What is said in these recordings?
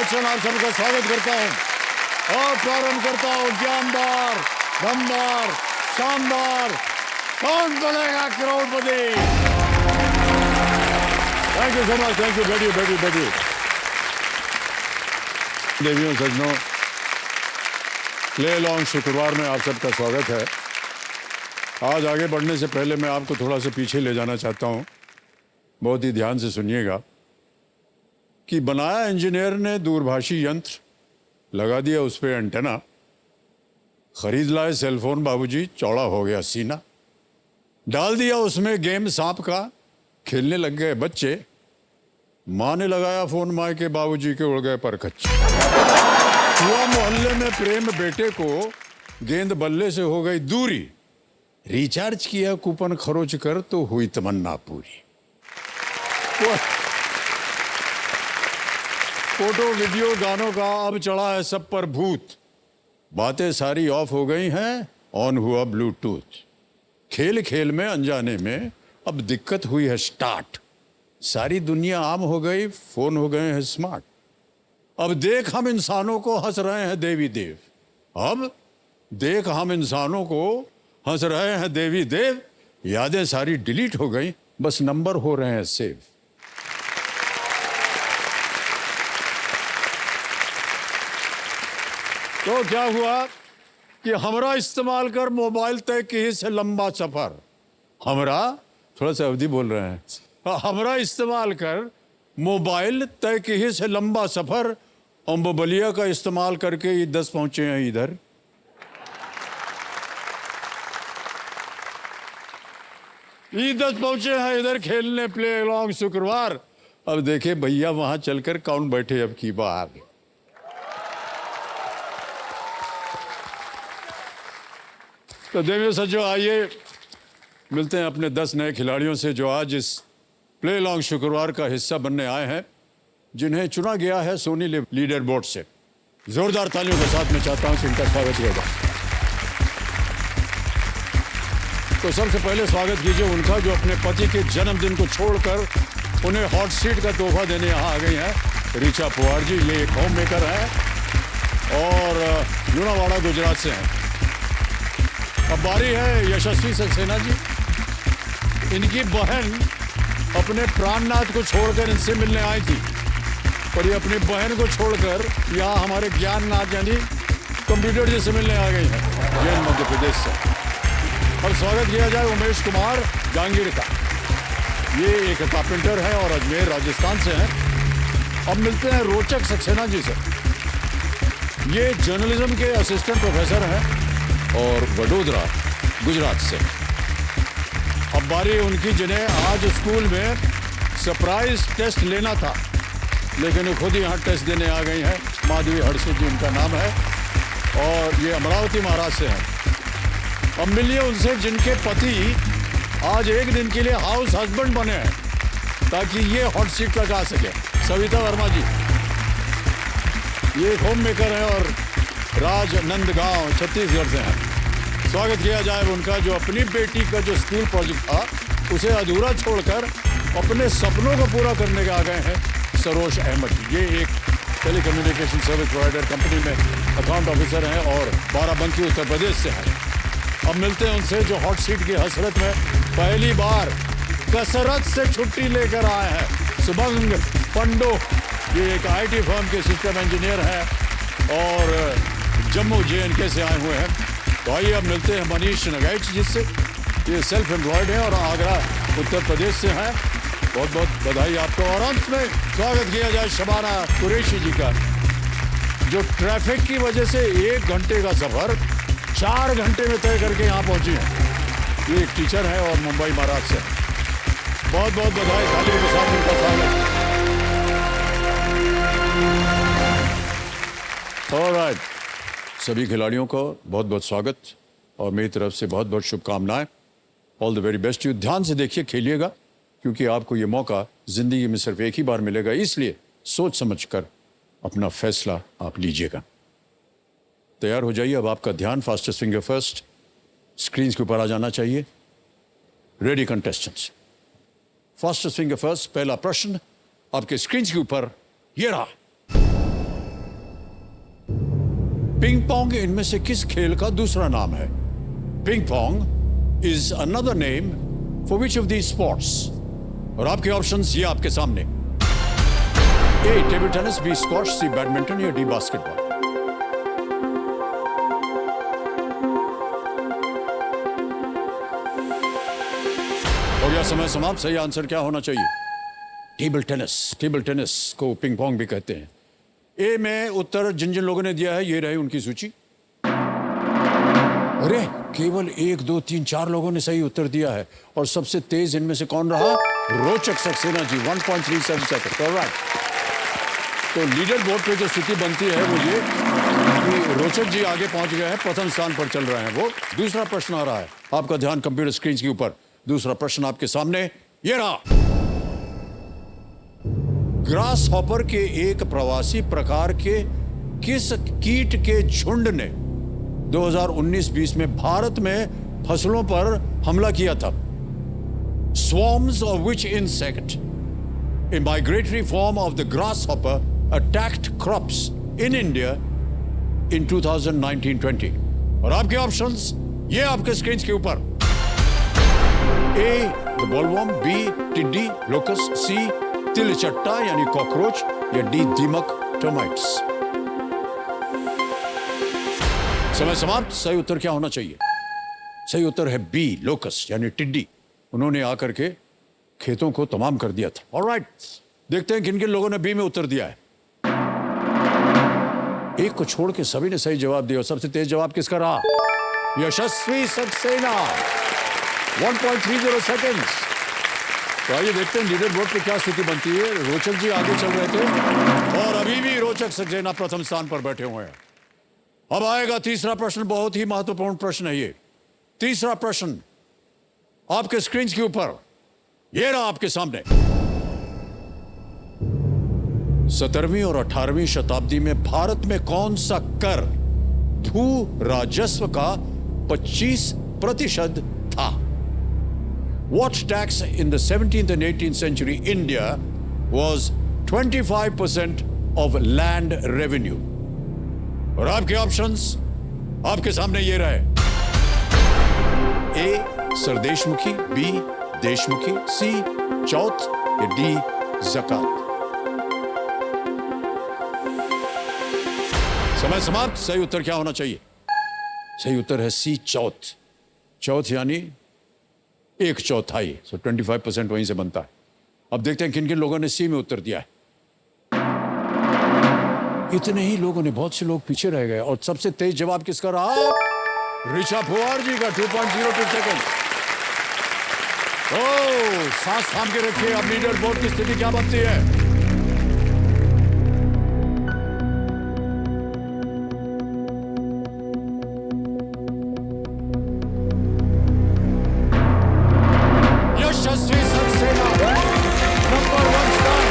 क्षण आप सबका स्वागत करता हूं और प्रारंभ करता हूं जानदार, दमदार, शानदार Kaun Banega Crorepati. Thank you so much, thank you. बैठिए। देवियों सज्जनों, प्ले लॉन्ग शुक्रवार में आप सबका स्वागत है। आज आगे बढ़ने से पहले मैं आपको थोड़ा सा पीछे ले जाना चाहता हूं। बहुत ही ध्यान से सुनिएगा कि बनाया इंजीनियर ने दूरभाषी यंत्र, लगा दिया उस पर एंटेना, खरीद लाए सेलफोन बाबूजी, चौड़ा हो गया सीना, डाल दिया उसमें गेम सांप का, खेलने लग गए बच्चे, माँ ने लगाया फोन माँ के, बाबूजी के उड़ गए पर कच्चे। हुआ मोहल्ले में प्रेम, बेटे को गेंद बल्ले से हो गई दूरी, रिचार्ज किया कूपन खरोच कर तो हुई तमन्ना पूरी। फोटो वीडियो गानों का अब चढ़ा है सब पर भूत, बातें सारी ऑफ हो गई हैं, ऑन हुआ ब्लूटूथ। खेल खेल में अनजाने में अब दिक्कत हुई है स्टार्ट, सारी दुनिया आम हो गई, फोन हो गए हैं स्मार्ट। अब देख हम इंसानों को हंस रहे हैं देवी देव, अब देख हम इंसानों को हंस रहे हैं देवी देव। यादें सारी डिलीट हो गई, बस नंबर हो रहे हैं सेव। तो क्या हुआ कि हमरा इस्तेमाल कर मोबाइल तय की से लंबा सफर, हमरा, थोड़ा सा अवधि बोल रहे हैं, हमरा इस्तेमाल कर मोबाइल तय की से लंबा सफर, और मोबाइलिया का इस्तेमाल करके ये 10 पहुंचे हैं इधर। ये 10 पहुंचे हैं इधर खेलने प्ले लॉन्ग शुक्रवार। अब देखे भैया वहां चलकर कौन बैठे अब की बार। तो देवियों सज्जनों, आइए मिलते हैं अपने 10 नए खिलाड़ियों से जो आज इस प्ले लॉन्ग शुक्रवार का हिस्सा बनने आए हैं, जिन्हें चुना गया है सोनी लीडर बोर्ड से। जोरदार तालियों के साथ मैं चाहता हूं कि इनका स्वागत किया जाए। तो सबसे पहले स्वागत कीजिए उनका जो अपने पति के जन्मदिन को छोड़कर उन्हें हॉट सीट का तोहफा देने यहाँ आ गई हैं, ऋचा पुवार जी। ये एक होम मेकर है और लुणावाड़ा गुजरात से हैं। अब बारी है यशस्वी सक्सेना जी। इनकी बहन अपने प्राणनाथ को छोड़कर इनसे मिलने आई थी, और ये अपनी बहन को छोड़कर यहाँ हमारे ज्ञाननाथ यानी कंप्यूटर जी से मिलने आ गई है, जैन मध्य प्रदेश से। अब स्वागत किया जाए उमेश कुमार जांगीर का। ये एक कारपेंटर है और अजमेर राजस्थान से हैं। अब मिलते हैं रोचक सक्सेना जी से। ये जर्नलिज्म के असिस्टेंट प्रोफेसर हैं और वडोदरा गुजरात से। अब बारी उनकी जिन्हें आज स्कूल में सरप्राइज टेस्ट लेना था, लेकिन वो खुद यहाँ टेस्ट देने आ गई हैं। माधवी हड़से जी उनका नाम है और ये अमरावती महाराज से हैं। अब मिलिए उनसे जिनके पति आज एक दिन के लिए हाउस हस्बैंड बने हैं ताकि ये हॉट सीट तक आ सके। सविता वर्मा जी, ये एक होम मेकर है और राजनंदगांव छत्तीसगढ़ से हैं। स्वागत किया जाए उनका जो अपनी बेटी का जो स्कूल प्रोजेक्ट था उसे अधूरा छोड़कर अपने सपनों को पूरा करने के आ गए हैं, सरोज अहमद। ये एक टेलीकम्युनिकेशन सर्विस प्रोवाइडर कंपनी में अकाउंट ऑफिसर हैं और बाराबंकी उत्तर प्रदेश से हैं। अब मिलते हैं उनसे जो हॉट सीट की हसरत में पहली बार कसरत से छुट्टी लेकर आए हैं, सुभंग पंडो। ये एक IT फर्म के सिस्टम इंजीनियर हैं और जम्मू JNK से आए हुए हैं। तो आइए अब मिलते हैं मनीष नगाइच जिससे, ये सेल्फ एम्प्लॉयड है और आगरा उत्तर प्रदेश से हैं। बहुत बहुत बधाई आपको। और अंत में स्वागत किया जाए शबाना कुरैशी जी का, जो ट्रैफिक की वजह से 1 घंटे का सफर 4 घंटे में तय करके यहाँ पहुंची है। ये एक टीचर है और मुंबई महाराष्ट्र से। बहुत बहुत बधाई, तालियों के साथ उनका स्वागत। ऑलराइट, सभी खिलाड़ियों को बहुत बहुत स्वागत और मेरी तरफ से बहुत बहुत शुभकामनाएं। All the very best you. ध्यान से देखिए, खेलिएगा, क्योंकि आपको ये मौका जिंदगी में सिर्फ एक ही बार मिलेगा, इसलिए सोच समझकर अपना फैसला आप लीजिएगा। तैयार हो जाइए। अब आपका ध्यान फास्टेस्ट फिंगर फर्स्ट स्क्रीन के ऊपर आ जाना चाहिए। Ready contestants, fastest finger first, पहला प्रश्न आपके स्क्रीन के ऊपर ये रहा। पिंग पोंग इनमें से किस खेल का दूसरा नाम है? Ping pong is another name for which of the sports? और आपके ऑप्शंस ये आपके सामने। ए टेबल टेनिस, बी स्क्वॉश, सी बैडमिंटन या डी बास्केटबॉल। हो गया समय समाप्त। सही आंसर क्या होना चाहिए? Table tennis. टेबल टेनिस को पिंग पोंग भी कहते हैं। ए में उत्तर जिन जिन लोगों ने दिया है ये रही उनकी सूची। अरे केवल 1, 2, 3, 4 लोगों ने सही उत्तर दिया है और सबसे तेज इनमें से कौन रहा? रोचक सक्सेना जी, 1.37 सेकंड। ऑलराइट, तो लीडर बोर्ड पे जो स्थिति बनती है वो ये कि रोचक जी आगे पहुंच गए हैं, प्रथम स्थान पर चल रहे हैं वो। दूसरा प्रश्न आ रहा है, आपका ध्यान कंप्यूटर स्क्रीन के ऊपर। दूसरा प्रश्न आपके सामने ये रहा। ग्रास हॉपर के एक प्रवासी प्रकार के किस कीट के झुंड ने 2019-20 में भारत में फसलों पर हमला किया था? Swarms of which insect, a migratory form of the grasshopper, attacked crops in India in 2019-20? और आपके ऑप्शंस ये आपके स्क्रीन के ऊपर। ए द बॉलवर्म, बी टिड्डी लोकस, सी तिलचट्टा यानी कॉकरोच या डी दीमक टर्माइट्स। समय समाप्त। सही उत्तर क्या होना चाहिए? सही उत्तर है बी लोकस यानी टिड्डी। उन्होंने आकर के खेतों को तमाम कर दिया था। ऑलराइट, देखते हैं किन किन लोगों ने बी में उत्तर दिया है। एक को छोड़ के सभी ने सही जवाब दिया और सबसे तेज जवाब किसका रहा? यशस्वी सक्सेना, 1.30 सेकंड्स। तो आइए देखते हैं लीडर बोर्ड पे क्या स्थिति बनती है। रोचक जी आगे चल रहे थे और अभी भी रोचक सक्सेना प्रथम स्थान पर बैठे हुए हैं। अब आएगा तीसरा प्रश्न, बहुत ही महत्वपूर्ण प्रश्न है ये। तीसरा प्रश्न आपके स्क्रीन के ऊपर ये रहा आपके सामने। 17वीं और 18वीं शताब्दी में भारत में कौन सा कर भू राजस्व का 25% था? What tax in the 17th and 18th century India was 25% of land revenue? और आपके ऑप्शंस आपके सामने ये रहे। ए सरदेशमुखी, बी देशमुखी, सी चौथ या डी ज़कात। समय समाप्त। सही उत्तर क्या होना चाहिए? सही उत्तर है सी चौथ। चौथ यानी 1/4। सो 25% वहीं से बनता है। अब देखते हैं किन किन लोगों ने सी में उत्तर दिया है। इतने ही लोगों ने, बहुत से लोग पीछे रह गए और सबसे तेज जवाब किसका रहा? ऋचा पुआर जी का, 2.02 सेकंड। ओह, सांस थाम के रखिए। अब लीडर बोर्ड की स्थिति क्या बनती है? यशस्वी सक्सेना नंबर 1 स्थान।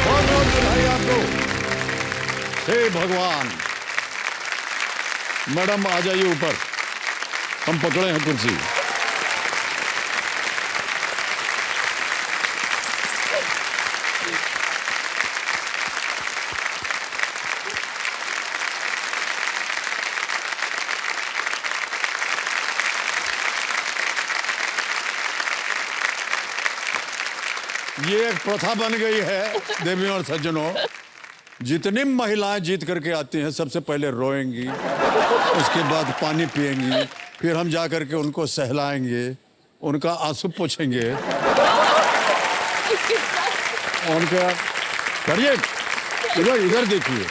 बहुत बहुत बधाई आपको। हे भगवान। मैडम आ जाइए ऊपर, हम पकड़े हैं कुर्सी। ये एक प्रथा बन गई है देवियों और सज्जनों। जितनी महिलाएं जीत करके आती हैं सबसे पहले रोएंगी, उसके बाद पानी पिएंगी, फिर हम जा करके उनको सहलाएंगे, उनका आंसू पोंछेंगे। उनका करिए, इधर इधर देखिए,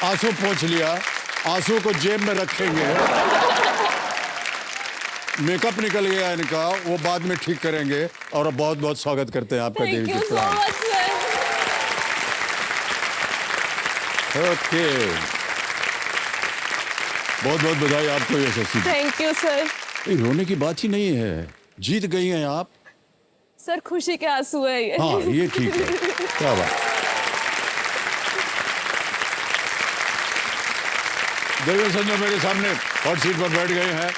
आंसू पोंछ लिया, आंसू को जेब में रखेंगे। मेकअप निकल गया इनका, वो बाद में ठीक करेंगे। और बहुत बहुत स्वागत करते हैं आपका देवी के प्राण। ओके, बहुत बहुत बधाई आपको यशस्वी। Thank you sir. रोने की बात ही नहीं है, जीत गई हैं आप। सर खुशी के आंसू है ये। हाँ ये ठीक है, क्या बात। देवी संजय मेरे सामने हॉट सीट पर बैठ गए हैं।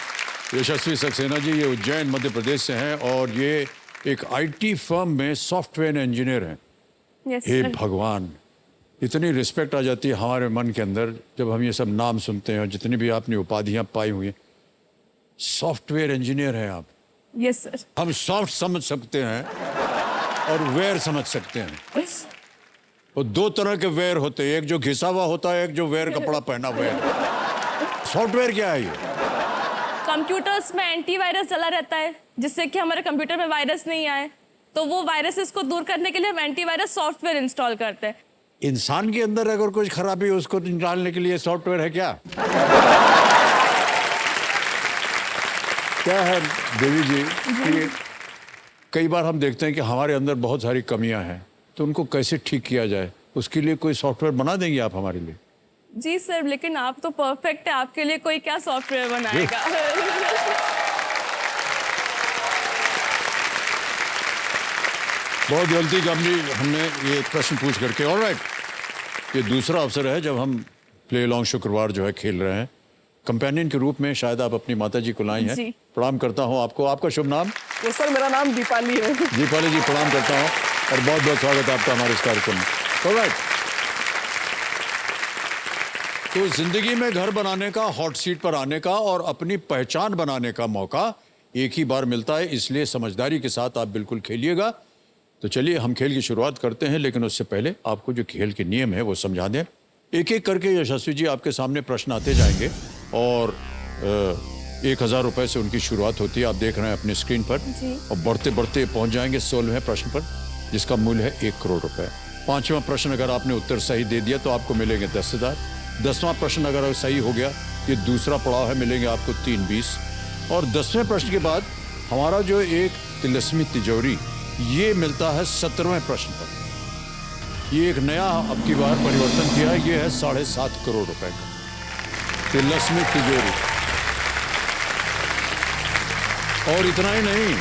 यशस्वी सक्सेना जी ये उज्जैन मध्य प्रदेश से हैं और ये एक आईटी फर्म में सॉफ्टवेयर इंजीनियर हैं। यस हे सर। भगवान, इतनी रिस्पेक्ट आ जाती है हमारे मन के अंदर जब हम ये सब नाम सुनते हैं और जितनी भी आपने उपाधियां पाई हुई हैं। सॉफ्टवेयर इंजीनियर हैं आप। Yes sir. हम सॉफ्ट समझ सकते हैं और वेयर समझ सकते हैं। वो दो तरह के वेयर होते हैं, एक जो घिसा हुआ होता है, एक जो वेयर कपड़ा पहना हुआ है। सॉफ्टवेयर क्या है ये? कंप्यूटर्स में एंटीवायरस डला रहता है जिससे कि हमारे कंप्यूटर में वायरस नहीं आए, तो वो वायरसेस को दूर करने के लिए हम एंटीवायरस सॉफ्टवेयर इंस्टॉल करते हैं। इंसान के अंदर अगर कुछ खराबी हो उसको निकालने के लिए सॉफ्टवेयर है क्या? क्या है देवी जी कि कई बार हम देखते हैं कि हमारे अंदर बहुत सारी कमियां हैं, तो उनको कैसे ठीक किया जाए, उसके लिए कोई सॉफ्टवेयर बना देंगे आप हमारे लिए? जी सर, लेकिन आप तो परफेक्ट है, आपके लिए कोई क्या सॉफ्टवेयर बनाएगा। बहुत गलती करनी हमने ये प्रश्न पूछ करके। ऑलराइट, ये दूसरा अवसर है जब हम प्ले लॉन्ग शुक्रवार जो है खेल रहे हैं। कंपेनियन के रूप में शायद आप अपनी माता जी को लाई हैं। जी। प्रणाम करता हूँ आपको। आपका शुभ नाम? यस सर, मेरा नाम दीपाली है। दीपाली जी, प्रणाम करता हूँ और बहुत बहुत स्वागत है आपका हमारे इस कार्यक्रम में। ऑलराइट, तो जिंदगी में घर बनाने का, हॉट सीट पर आने का और अपनी पहचान बनाने का मौका एक ही बार मिलता है, इसलिए समझदारी के साथ आप बिल्कुल खेलिएगा। तो चलिए हम खेल की शुरुआत करते हैं, लेकिन उससे पहले आपको जो खेल के नियम है वो समझा दें। एक एक करके यशस्वी जी आपके सामने प्रश्न आते जाएंगे और 1000 रुपए से उनकी शुरुआत होती है। आप देख रहे हैं अपने स्क्रीन पर। जी। और बढ़ते बढ़ते पहुंच जाएंगे 16वें प्रश्न पर, जिसका मूल्य है 1 करोड़ रुपए। 5वां प्रश्न अगर आपने उत्तर सही दे दिया तो आपको मिलेंगे 10,000। 10वां प्रश्न अगर सही हो गया, ये दूसरा पड़ाव है, मिलेंगे आपको 320। और 10वें प्रश्न के बाद हमारा जो एक तिलस्मी तिजोरी, ये मिलता है 17वें प्रश्न पर। ये एक नया अब की बार परिवर्तन किया है, ये है 7.5 करोड़ रुपए का तिलस्मी तिजोरी। और इतना ही नहीं,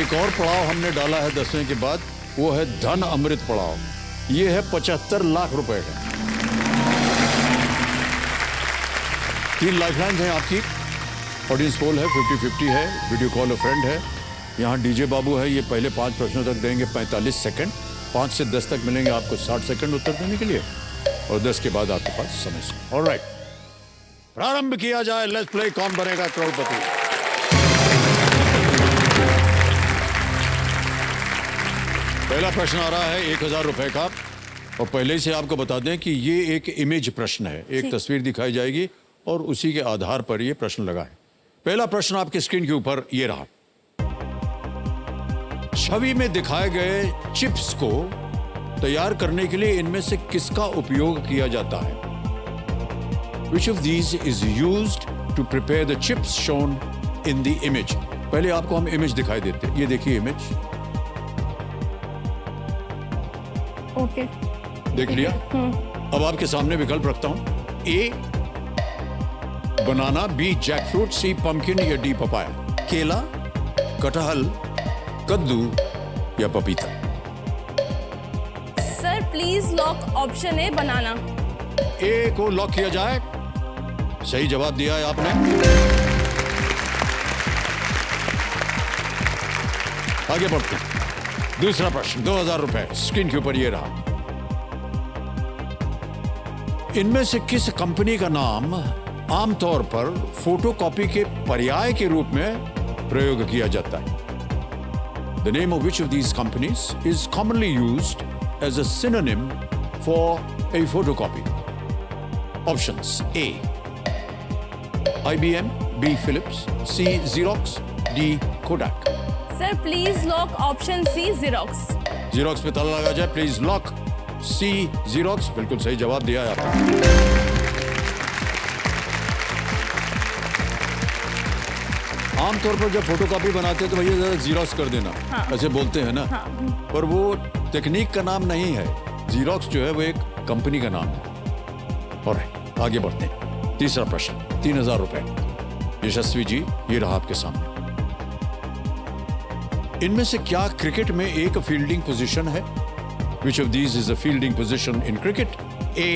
एक और पड़ाव हमने डाला है 10वें के बाद, वो है धन अमृत पड़ाव। ये है 75 लाख रुपए का। 3 लाइफलाइन है आपकी। ऑडियंस पोल है, 50-50 है, वीडियो कॉल अ फ्रेंड है, यहाँ डीजे बाबू है। ये पहले 5 प्रश्नों तक देंगे 45 सेकंड, 5 से 10 तक मिलेंगे आपको 60 सेकंड उत्तर देने के लिए, और 10 के बाद आपके पास समय। ऑलराइट, प्रारंभ किया जाए। लेट्स प्ले कौन बनेगा करोड़पति। पहला प्रश्न आ रहा है 1000 रुपए का, और पहले से आपको बता दें कि ये एक इमेज प्रश्न है। एक तस्वीर दिखाई जाएगी और उसी के आधार पर ये प्रश्न लगा है। पहला प्रश्न आपके स्क्रीन के ऊपर ये रहा। छवि में दिखाए गए चिप्स को तैयार करने के लिए इनमें से किसका उपयोग किया जाता है? Which of these is used to prepare the chips shown in the image? पहले आपको हम इमेज दिखाई देते हैं। ये देखिए इमेज, ओके, देख लिया। अब आपके सामने विकल्प रखता हूं। ए बनाना, बी जैकफ्रूट, सी पंपकिन या डी पपाया। केला, कटहल, कद्दू या पपीता। सर प्लीज लॉक ऑप्शन है बनाना। ए को लॉक किया जाए। सही जवाब दिया है आपने। आगे बढ़ते हैं। दूसरा प्रश्न 2000 रुपए स्क्रीन के ऊपर ये रहा। इनमें से किस कंपनी का नाम आमतौर पर फोटोकॉपी के पर्याय के रूप में प्रयोग किया जाता है? The name of which of these companies is commonly used as a synonym for a photocopy? Options: A. IBM, B. Philips, C. Xerox, D. Kodak. Sir please lock option C Xerox। Xerox पे ताला लगा जाए। Please lock C. Xerox। बिल्कुल सही जवाब दिया है आपने। आमतौर पर जब फोटोकॉपी बनाते हैं तो भैया जरा जीरोक्स कर देना, ऐसे बोलते हैं ना। पर वो टेक्निक का नाम नहीं है। जीरोक्स जो है वो एक कंपनी का नाम है। और आगे बढ़ते हैं। तीसरा प्रश्न 3000 रुपए। यशस्वी जी, ये रहा आपके सामने। इनमें से क्या क्रिकेट में एक फील्डिंग पोजीशन है? Which of these is a fielding position in cricket? A.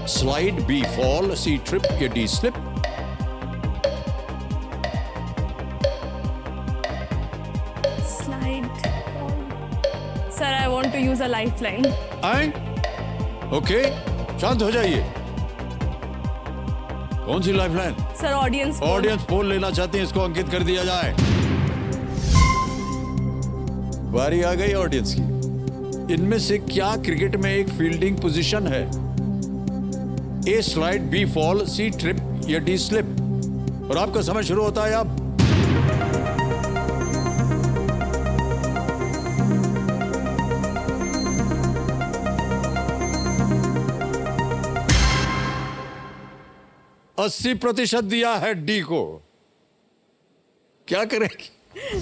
Slide, B. Fall, C. Trip या D. Slip? Slide. Sir, I want to use a lifeline. आए? ओके, शांत हो जाइए। कौन सी lifeline? Sir, audience. Audience poll लेना चाहते हैं, इसको अंकित कर दिया जाए। बारी आ गई ऑडियंस की। इनमें से क्या क्रिकेट में एक फील्डिंग पोजीशन है? ए स्लाइड, बी फॉल, सी ट्रिप या डी स्लिप? और आपका समय शुरू होता है अब। अस्सी प्रतिशत दिया है डी को। क्या करेंगे?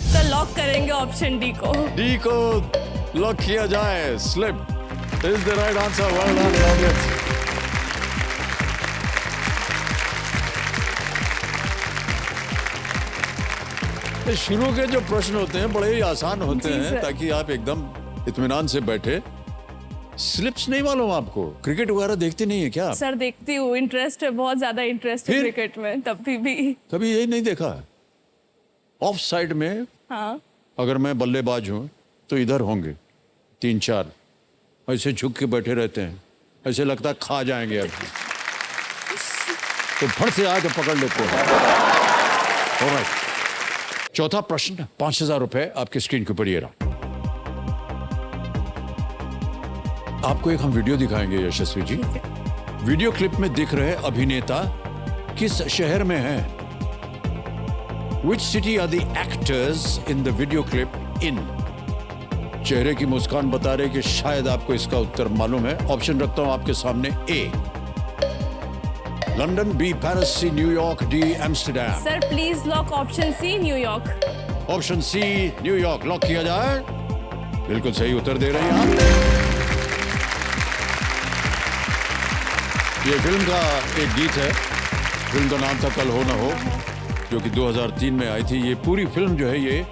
Sir, लॉक करेंगे ऑप्शन डी को. डी को लॉक किया जाए। Slip is the right answer. Well done audience. शुरू के जो प्रश्न होते हैं बड़े ही आसान होते जी, हैं, सर। ताकि आप एकदम इत्मीनान से बैठे। स्लिप्स नहीं मालूम आपको? क्रिकेट वगैरह देखती नहीं है क्या? सर देखती हूँ, इंटरेस्ट है, बहुत ज्यादा इंटरेस्ट है फिर? क्रिकेट में, तब भी. कभी यही नहीं देखा? ऑफ साइड में हाँ. अगर मैं बल्लेबाज हूं तो इधर होंगे 3-4, ऐसे झुक के बैठे रहते हैं, ऐसे लगता है खा जाएंगे अब। तो फट से आके पकड़ लेते हैं। ऑलराइट, चौथा प्रश्न, 5,000 रुपए आपके स्क्रीन के ऊपर ये रहा। आपको एक हम वीडियो दिखाएंगे यशस्वी जी। वीडियो क्लिप में दिख रहे अभिनेता किस शहर में हैं? Which city are the actors in the video clip in? चेहरे की मुस्कान बता रहे कि शायद आपको इसका उत्तर मालूम है। ऑप्शन रखता हूं आपके सामने। A London, B Paris, C New York, D Amsterdam. Sir please lock option C, New York. Option C New York lock किया जाए। बिल्कुल सही उत्तर दे रही हैं आप। ये फिल्म का एक गीत है। फिल्म का नाम था कल हो ना हो, जो कि 2003 में आई थी। ये पूरी फिल्म जो है ये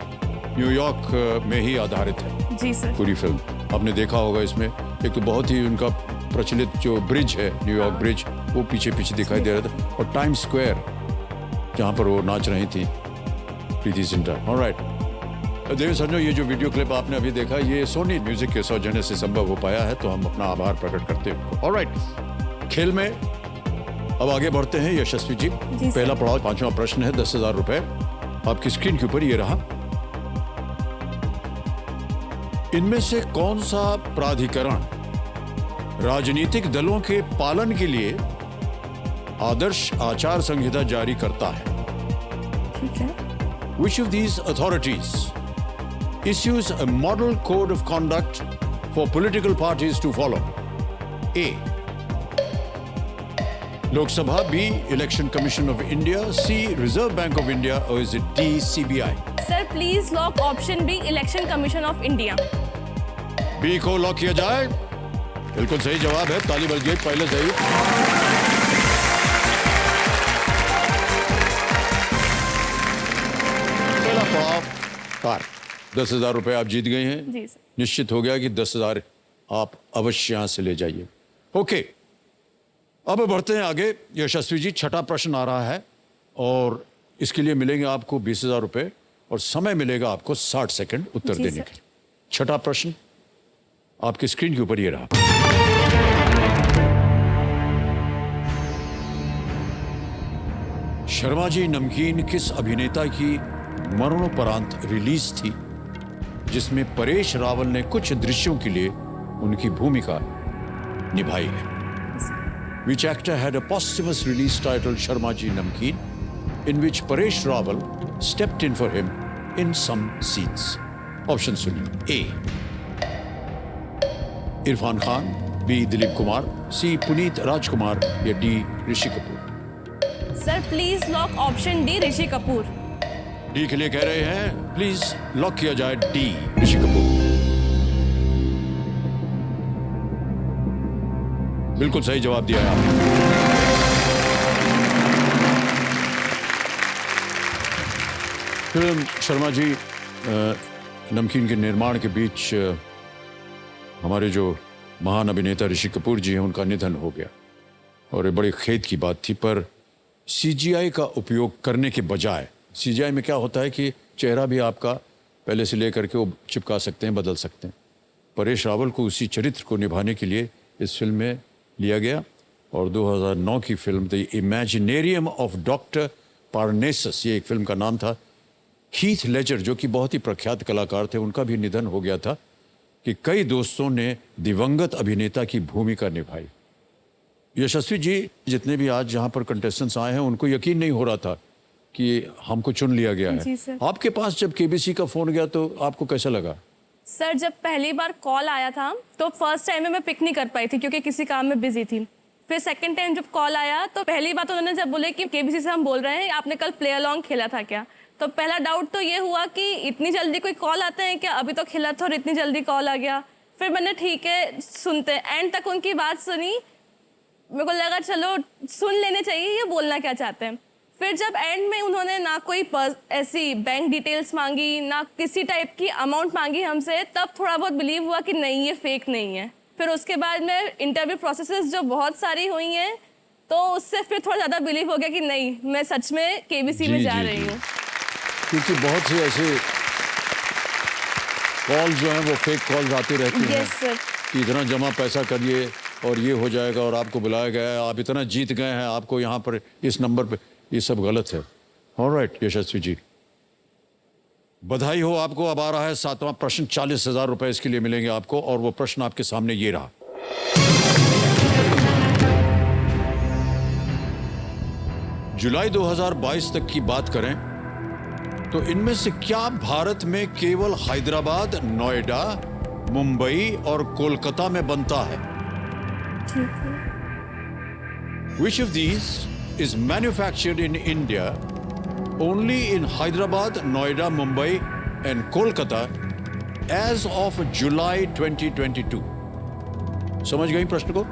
न्यूयॉर्क में ही आधारित है। जी सर. पूरी फिल्म आपने देखा होगा। इसमें एक तो बहुत ही उनका प्रचलित जो ब्रिज है, न्यूयॉर्क ब्रिज, वो पीछे पीछे दिखाई दे रहा था, और टाइम स्क्वायर जहां पर वो नाच रही थी, प्रीति जिंटा। ऑलराइट देव संजो, ये जो वीडियो क्लिप आपने अभी देखा, ये सोनी म्यूजिक के सौजन्य से संभव हो पाया है, तो हम अपना आभार प्रकट करते हैं। ऑलराइट, खेल में अब आगे बढ़ते हैं यशस्वी जी। पहला पड़ाव, 5वां प्रश्न है, 10,000 रुपए आपकी स्क्रीन के ऊपर ये रहा। इनमें से कौन सा प्राधिकरण राजनीतिक दलों के पालन के लिए आदर्श आचार संहिता जारी करता है? ठीक है. Which of these authorities issues a model code of conduct for political parties to follow? A. Lok Sabha, B. Election Commission of India, C. Reserve Bank of India, or is it D. CBI? Sir please lock option B, election commission of India. B को lock किया जाए। बिल्कुल सही जवाब है। ताली बज गई पहले से ही। पहला पड़ाव पार। 10,000 रुपए आप जीत गए हैं। जी सर. निश्चित हो गया कि 10,000 आप अवश्य यहां से ले जाइए। ओके, अब बढ़ते हैं आगे। यशस्वी जी, छठा प्रश्न आ रहा है और इसके लिए मिलेंगे आपको 20,000 रुपए और समय मिलेगा आपको 60 सेकंड उत्तर जी देने सर. के लिए। छठा प्रश्न आपकी स्क्रीन के ऊपर ये रहा। शर्मा जी नमकीन किस अभिनेता की मरणोपरांत रिलीज थी, जिसमें परेश रावल ने कुछ दृश्यों के लिए उनकी भूमिका निभाई है? Which actor had a posthumous release titled Sharma Ji Namkeen, in which Paresh Rawal stepped in for him in some scenes? Option सुनिए। A. Irfan Khan, B. Dilip Kumar, C. Puneet राजकुमार या D. Rishi Kapoor? Sir please lock option D, Rishi Kapoor. D के लिए कह रहे हैं, please lock किया जाए D, Rishi Kapoor. बिल्कुल सही जवाब दिया है आपने। फिल्म शर्मा जी नमकीन के निर्माण के बीच हमारे जो महान अभिनेता ऋषि कपूर जी हैं, उनका निधन हो गया और ये बड़ी खेद की बात थी। पर सीजीआई का उपयोग करने के बजाय, सीजीआई में क्या होता है कि चेहरा भी आपका पहले से लेकर के वो चिपका सकते हैं, बदल सकते हैं। परेश रावल को उसी चरित्र को निभाने के लिए इस फिल्म में लिया गया और 2009 की फिल्म द इमेजिनेरियम ऑफ डॉक्टर पार्नेसस, ये एक फिल्म का नाम था। हीथ लेजर जो कि बहुत ही प्रख्यात कलाकार थे, उनका भी निधन हो गया था कि कई दोस्तों ने दिवंगत अभिनेता की भूमिका निभाई। यशस्वी जी, जितने भी आज यहाँ पर कंटेस्टेंट्स आए हैं उनको यकीन नहीं हो रहा था कि हमको चुन लिया गया जी है। सर। आपके पास जब केबीसी का फोन गया तो आपको कैसा लगा? सर जब पहली बार कॉल आया था तो फर्स्ट टाइम में मैं पिक नहीं कर पाई थी क्योंकि किसी काम में बिजी थी। फिर सेकंड टाइम जब कॉल आया तो पहली बात उन्होंने जब बोले कि केबीसी से हम बोल रहे हैं, आपने कल प्ले अलॉन्ग खेला था क्या? तो पहला डाउट तो ये हुआ कि इतनी जल्दी कोई कॉल आता है क्या, अभी तो खेला था और इतनी जल्दी कॉल आ गया। फिर मैंने ठीक है सुनते, एंड तक उनकी बात सुनी, मेरे को लगा चलो सुन लेने चाहिए ये बोलना क्या चाहते हैं। फिर जब एंड में उन्होंने ना कोई ऐसी बैंक डिटेल्स मांगी, ना किसी टाइप की अमाउंट मांगी हमसे, तब थोड़ा बहुत बिलीव हुआ कि नहीं ये फेक नहीं है। फिर उसके बाद में इंटरव्यू प्रोसेसेस जो बहुत सारी हुई हैं तो उससे फिर थोड़ा ज़्यादा बिलीव हो गया कि नहीं मैं सच में केबीसी में जा रही हूँ। क्योंकि बहुत से ऐसे कॉल जो हैं वो फेक कॉल्स आती रहती हैं यस सर। कि इतना जमा पैसा करिए और ये हो जाएगा और आपको बुलाया गया है, आप इतना जीत गए हैं, आपको यहाँ पर इस नंबर पे, ये सब गलत है। ऑलराइट यशस्वी जी, बधाई हो आपको। अब आ रहा है 7वां प्रश्न, 40,000 रुपए इसके लिए मिलेंगे आपको और वो प्रश्न आपके सामने ये रहा। जुलाई 2022 तक की बात करें तो इनमें से क्या भारत में केवल हैदराबाद, नोएडा, मुंबई और कोलकाता में बनता है? Which of these is manufactured in India only in Hyderabad, Noida, Mumbai and Kolkata as of July 2022? समझ गई प्रश्न को?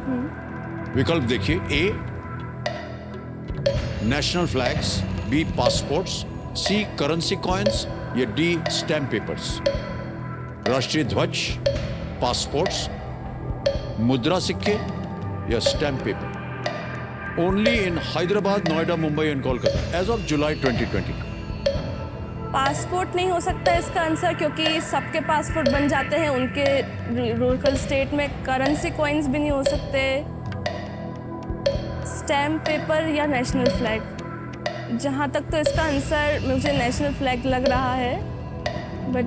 विकल्प देखिए। A national flags, B passports, C currency coins या डी स्टैम्प पेपर्स। राष्ट्रीय ध्वज, पासपोर्ट्स, मुद्रा सिक्के या stamp paper. Only in Hyderabad, Noida, Mumbai and Kolkata as of July 2022। Passport नहीं हो सकता इसका आंसर क्योंकि सबके पासपोर्ट बन जाते हैं उनके लोकल स्टेट में। करेंसी कॉइन्स भी नहीं हो सकते। स्टैम्प पेपर या नेशनल फ्लैग, जहाँ तक तो इसका आंसर मुझे नेशनल फ्लैग लग रहा है, बट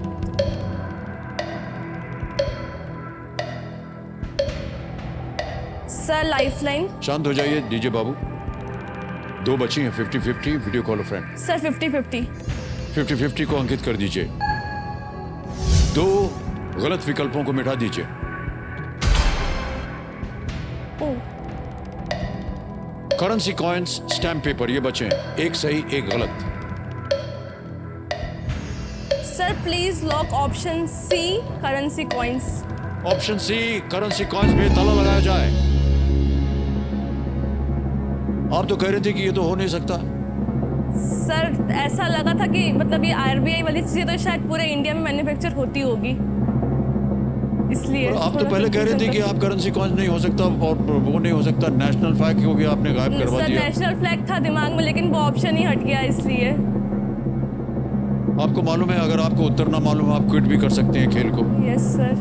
सर लाइफलाइन। शांत हो जाइए डीजे बाबू, दो बची हैं 50-50। Video call friend sir 50-50। 50-50 को अंकित कर दीजिए, दो गलत विकल्पों को मिटा दीजिए। करेंसी कॉइन्स, स्टैम्प पेपर ये बचे हैं, एक सही एक गलत। Sir please lock option C currency coins. Option C currency coins में ताला लगाया जाए। आप तो कह रहे थे कि ये तो हो नहीं सकता। सर ऐसा लगा था कि मतलब ये आरबीआई वाली चीजें तो शायद पूरे इंडिया में मैन्युफैक्चर होती होगी, इसलिए। और आप तो पहले कह रहे थे कि आप करेंसी कॉइन्स नहीं हो सकता और वो नहीं हो सकता, नेशनल फ्लैग को भी आपने गायब करवा सर दिया। नेशनल फ्लैग था दिमाग में लेकिन वो ऑप्शन ही हट गया, इसलिए। आपको मालूम है अगर आपको उत्तर ना मालूम आप क्विट भी कर सकते हैं खेल को। Yes sir.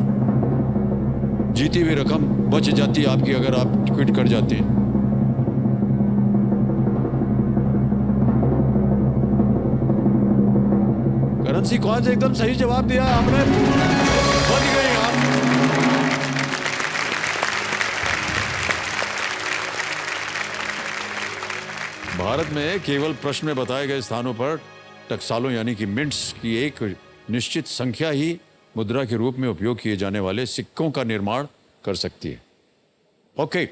जीती हुई रकम बच जाती है आपकी अगर आप क्विट कर जाते हैं। करेंसी कॉइन्स एकदम सही जवाब दिया आपने, बच गई आप। भारत में केवल प्रश्न में बताए गए स्थानों पर टकसालों यानी कि मिंट्स की एक निश्चित संख्या ही मुद्रा के रूप में उपयोग किए जाने वाले सिक्कों का निर्माण कर सकती है। ओके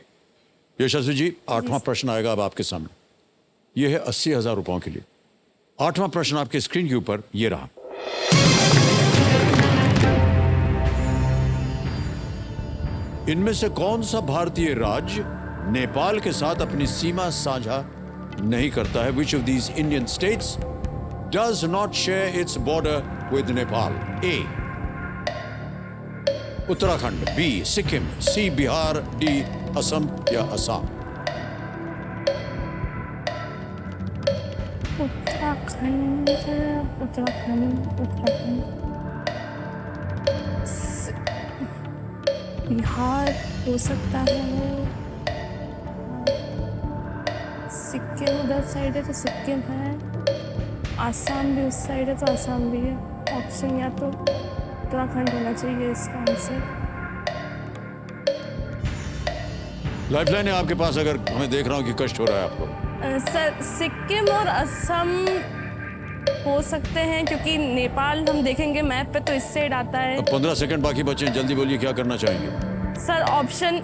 यशस्वी जी, 8वां प्रश्न आएगा अब आपके सामने। यह है 80,000 रुपयों के लिए। 8वां प्रश्न आपके स्क्रीन के ऊपर यह रहा। इनमें से कौन सा भारतीय राज्य नेपाल के साथ अपनी सीमा साझा नहीं करता है? Which of these Indian states does not share its border with Nepal? A. Uttarakhand, B. Sikkim, C. Bihar, D. Assam या असम। उत्तराखंड उत्तराखंड उत्तराखंड बिहार हो सकता है, सिक्किम उधर साइड है तो सिक्किम है, आसाम भी उस साइड है तो आसाम भी है। ऑप्शन या तो उत्तराखंड होना चाहिए इसका आंसर। लाइफलाइन है आपके पास, अगर हमें देख रहा हूँ कि कष्ट हो रहा है आपको। सर सिक्किम और असम हो सकते हैं, क्योंकि नेपाल हम देखेंगे मैप पे तो इस साइड आता है। अब 15 सेकंड बाकी बचे हैं, जल्दी बोलिए क्या करना चाहेंगे। सर ऑप्शन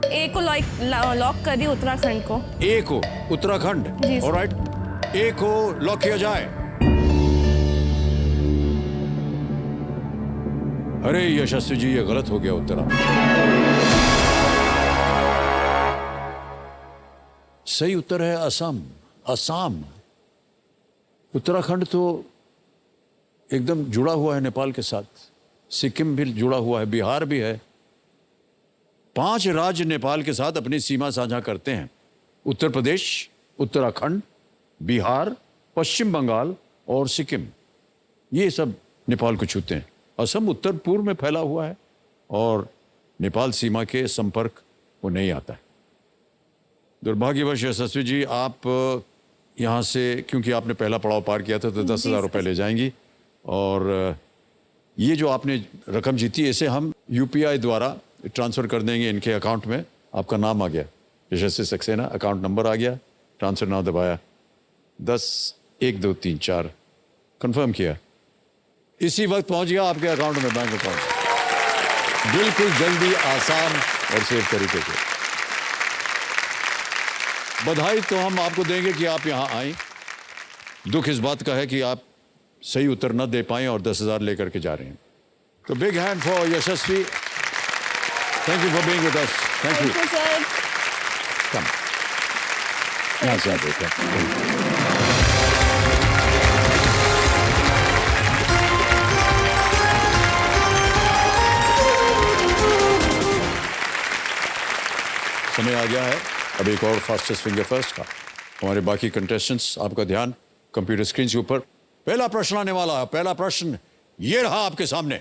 ए को लॉक करिए, उत्तराखंड को। ए को उत्तराखंड, जी सर। ऑलराइट, ए को लॉक किया जाए। अरे यशस्वी जी, ये गलत हो गया उत्तर। सही उत्तर है असम। असम, उत्तराखंड तो एकदम जुड़ा हुआ है नेपाल के साथ, सिक्किम भी जुड़ा हुआ है, बिहार भी है। 5 राज्य नेपाल के साथ अपनी सीमा साझा करते हैं, उत्तर प्रदेश, उत्तराखंड, बिहार, पश्चिम बंगाल और सिक्किम। ये सब नेपाल को छूते हैं। असम उत्तर पूर्व में फैला हुआ है और नेपाल सीमा के संपर्क वो नहीं आता है। दुर्भाग्यवश यशस्वी जी, आप यहाँ से, क्योंकि आपने पहला पड़ाव पार किया था, तो 10,000 रुपये ले जाएंगी। और ये जो आपने रकम जीती, इसे हम UPI द्वारा ट्रांसफ़र कर देंगे इनके अकाउंट में। आपका नाम आ गया, यशस्वी सक्सेना, अकाउंट नंबर आ गया, ट्रांसफ़र नाउ दबाया, 10-1-2-3-4 कंफर्म किया, इसी वक्त पहुंच गया आपके अकाउंट में, बैंक अकाउंट। बिल्कुल जल्दी, आसान और सेफ तरीके से। बधाई तो हम आपको देंगे कि आप यहाँ आए। दुख इस बात का है कि आप सही उत्तर न दे पाए और 10,000 लेकर के जा रहे हैं। तो big hand for Yashasvi. Thank you for being with us. Thank you sir. Come यहाँ से आप देखिए। समय आ गया है अब एक और फास्टेस्ट फिंगर फर्स्ट का। हमारे बाकी कंटेस्टेंट्स, आपका ध्यान कंप्यूटर स्क्रीन के ऊपर। पहला प्रश्न आने वाला है। पहला प्रश्न ये रहा आपके सामने।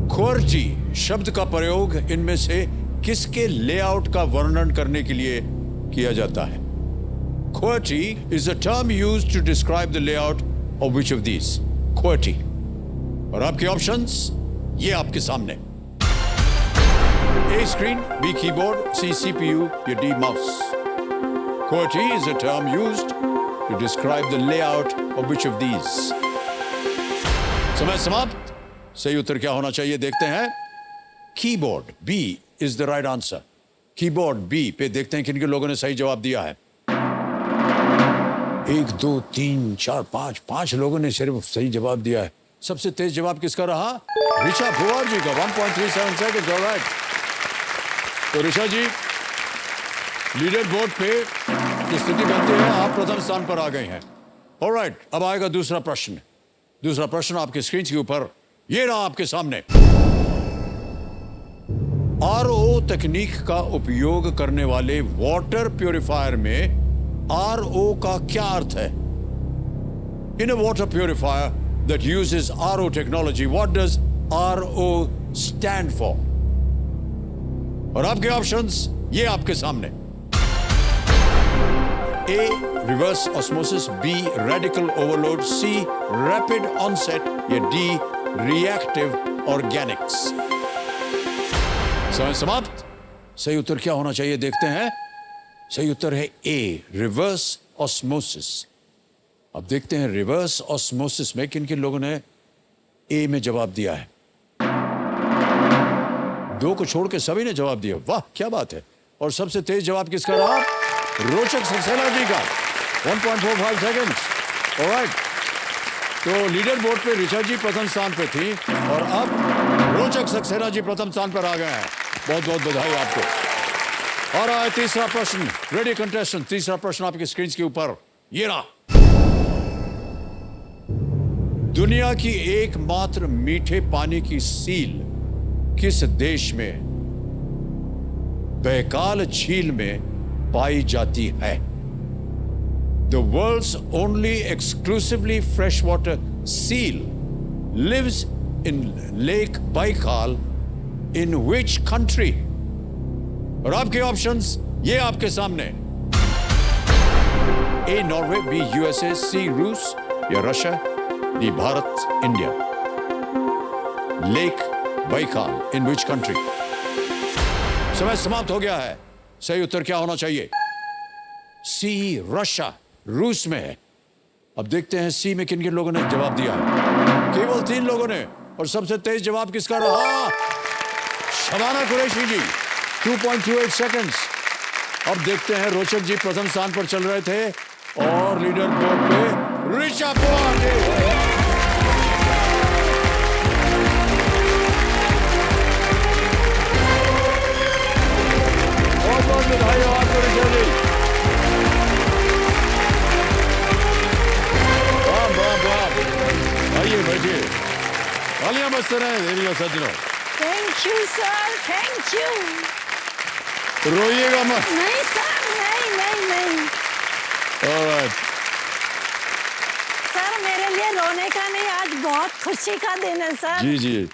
QWERTY शब्द का प्रयोग इनमें से किसके लेआउट का वर्णन करने के लिए किया जाता है? QWERTY is a term used to describe the layout of which of these? QWERTY। और आपके ऑप्शंस ये आपके सामने। A screen, B keyboard, C CPU, या D mouse। QWERTY is a term used to describe the layout of which of these? समय समाप्त। सही उत्तर क्या होना चाहिए देखते हैं। Keyboard, B is the right answer। Keyboard B पे देखते हैं किन किन लोगों ने सही जवाब दिया है। 1 2 3 4 5 लोगों ने सिर्फ सही जवाब दिया है। सबसे तेज जवाब किसका रहा? ऋचा पुवार जी का, 1.37 सेकंड। ऑलराइट, तो ऋचा जी लीडर बोर्ड पे स्थिति बनती है, आप प्रथम स्थान पर आ गए हैं। ऑलराइट, अब आएगा दूसरा प्रश्न। दूसरा प्रश्न आपके स्क्रीन के ऊपर ये रहा आपके सामने। RO तकनीक का उपयोग करने वाले वाटर प्यूरिफायर में RO का क्या अर्थ है? In a water purifier that uses RO technology, what does RO stand for? और आपके ऑप्शंस ये आपके सामने। A, reverse osmosis, B, radical overload, C, rapid onset, या D, reactive organics। समय समाप्त। सही उत्तर क्या होना चाहिए देखते हैं। सही उत्तर है A, reverse osmosis। अब देखते हैं रिवर्स ऑस्मोसिस में किन किन लोगों ने A में जवाब दिया है। 2 को छोड़ के सभी ने जवाब दिया। वाह क्या बात है। और सबसे तेज जवाब किसका रहा? रोचक सक्सेना जी का, 1.45 सेकंड्स। ऑलराइट, तो लीडर बोर्ड पे ऋचा जी प्रथम स्थान पे थी और अब रोचक सक्सेना जी प्रथम स्थान पर आ गए हैं। बहुत बहुत बधाई आपको। और आए तीसरा प्रश्न। रेडी कंटेस्टेंट, तीसरा प्रश्न आपके स्क्रीन के ऊपर ये रहा। दुनिया की एकमात्र मीठे पानी की सील किस देश में बैकाल झील में पाई जाती है? The world's only exclusively freshwater seal lives in Lake Baikal in which country? और आपके ऑप्शंस ये आपके सामने। ए नॉर्वे, बी यूएसए, सी रूस या Russia, D Bharat, India. Lake Baikal in which country? समय समाप्त हो गया है। सही उत्तर क्या होना चाहिए? सी, रशिया, रूस में है। अब देखते हैं सी में किन किन लोगों ने जवाब दिया है। केवल 3 लोगों ने, और सबसे तेज जवाब किसका रहा? शबाना कुरैशी जी, 2.28 सेकंड्स। अब देखते हैं रोचक जी प्रथम स्थान पर चल रहे थे और लीडर बोर्ड पे ऋचा पवार जी। बहुत बहुत बधाई हो आपको ऋचा जी। वाह वाह वाह, आइए बैठिए। तालियां बजते रहे देवी और सज्जनों। Thank you sir, thank you. रोइएगा मत। नहीं सर, नहीं। ऑलराइट। सर मेरे लिए रोने का नहीं, आज बहुत खुशी का दिन है सर। जी जी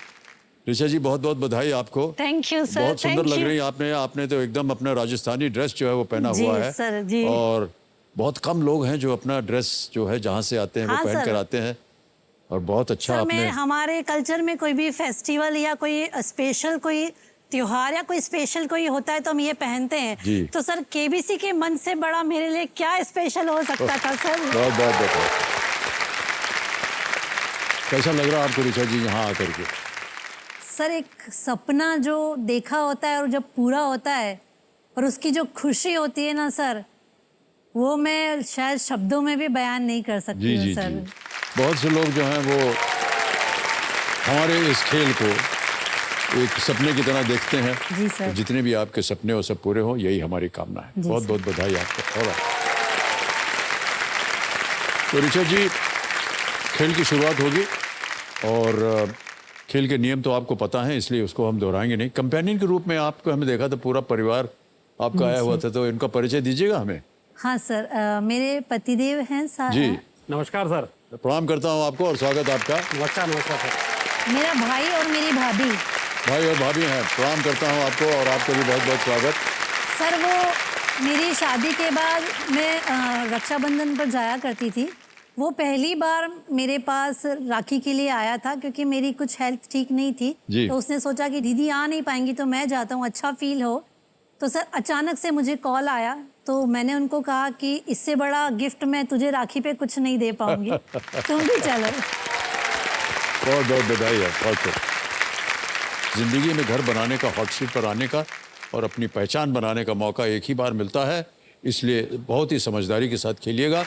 ऋचा जी, बहुत बहुत बधाई आपको। Thank you sir. बहुत सुंदर लग रही है आपने तो एकदम अपना राजस्थानी ड्रेस जो है वो पहना जी हुआ है सर, जी। और बहुत कम लोग हैं जो अपना ड्रेस जो है जहाँ से आते हैं हाँ वो पहन सर। कर आते हैं और बहुत अच्छा सर आपने। मैं हमारे कल्चर में कोई भी फेस्टिवल या कोई स्पेशल कोई त्योहार या कोई स्पेशल कोई होता है तो हम ये पहनते हैं। जी। तो सर केबीसी के मन से बड़ा मेरे लिए क्या स्पेशल हो सकता था सर। बहुत बहुत बहुत कैसा लग रहा है आपको ऋचा जी यहाँ आकर के? सर एक सपना जो देखा होता है और जब पूरा होता है और उसकी जो खुशी होती है ना सर, वो मैं शायद शब्दों में भी बयान नहीं कर सकती जी हूँ जी सर। जी बहुत से लोग जो हैं वो हमारे इस खेल को एक सपने की तरह देखते हैं। जी सर। जितने भी आपके सपने वो सब पूरे हों, यही हमारी कामना है। जी बहुत सर। बहुत बधाई आपको। और तो ऋचा जी, खेल की शुरुआत होगी और खेल के नियम तो आपको पता है, इसलिए उसको हम दोहराएंगे नहीं। कंपेनियन के रूप में आपको हमने देखा था, पूरा परिवार आपका आया हुआ था, तो इनका परिचय दीजिएगा हमें। हाँ सर, मेरे पतिदेव हैं जी नमस्कार सर। प्रणाम करता हूँ आपको और स्वागत आपका। नमस्कार सर। मेरा भाई और मेरी भाभी। भाई और भाभी हैं, प्रणाम करता हूँ आपको और आपका भी बहुत बहुत स्वागत। सर वो मेरी शादी के बाद मैं रक्षाबंधन पर जाया करती थी। वो पहली बार मेरे पास राखी के लिए आया था क्योंकि मेरी कुछ हेल्थ ठीक नहीं थी। जी। तो उसने सोचा कि दीदी आ नहीं पाएंगी तो मैं जाता हूँ, अच्छा फील हो। तो सर अचानक से मुझे कॉल आया तो मैंने उनको कहा कि इससे बड़ा गिफ्ट मैं तुझे राखी पे कुछ नहीं दे पाऊंगी, तुम भी चलो। बहुत बहुत बधाई है। बहुत जिंदगी में घर बनाने का, हॉट सीट पर आने का और अपनी पहचान बनाने का मौका एक ही बार मिलता है, इसलिए बहुत ही समझदारी के साथ खेलिएगा।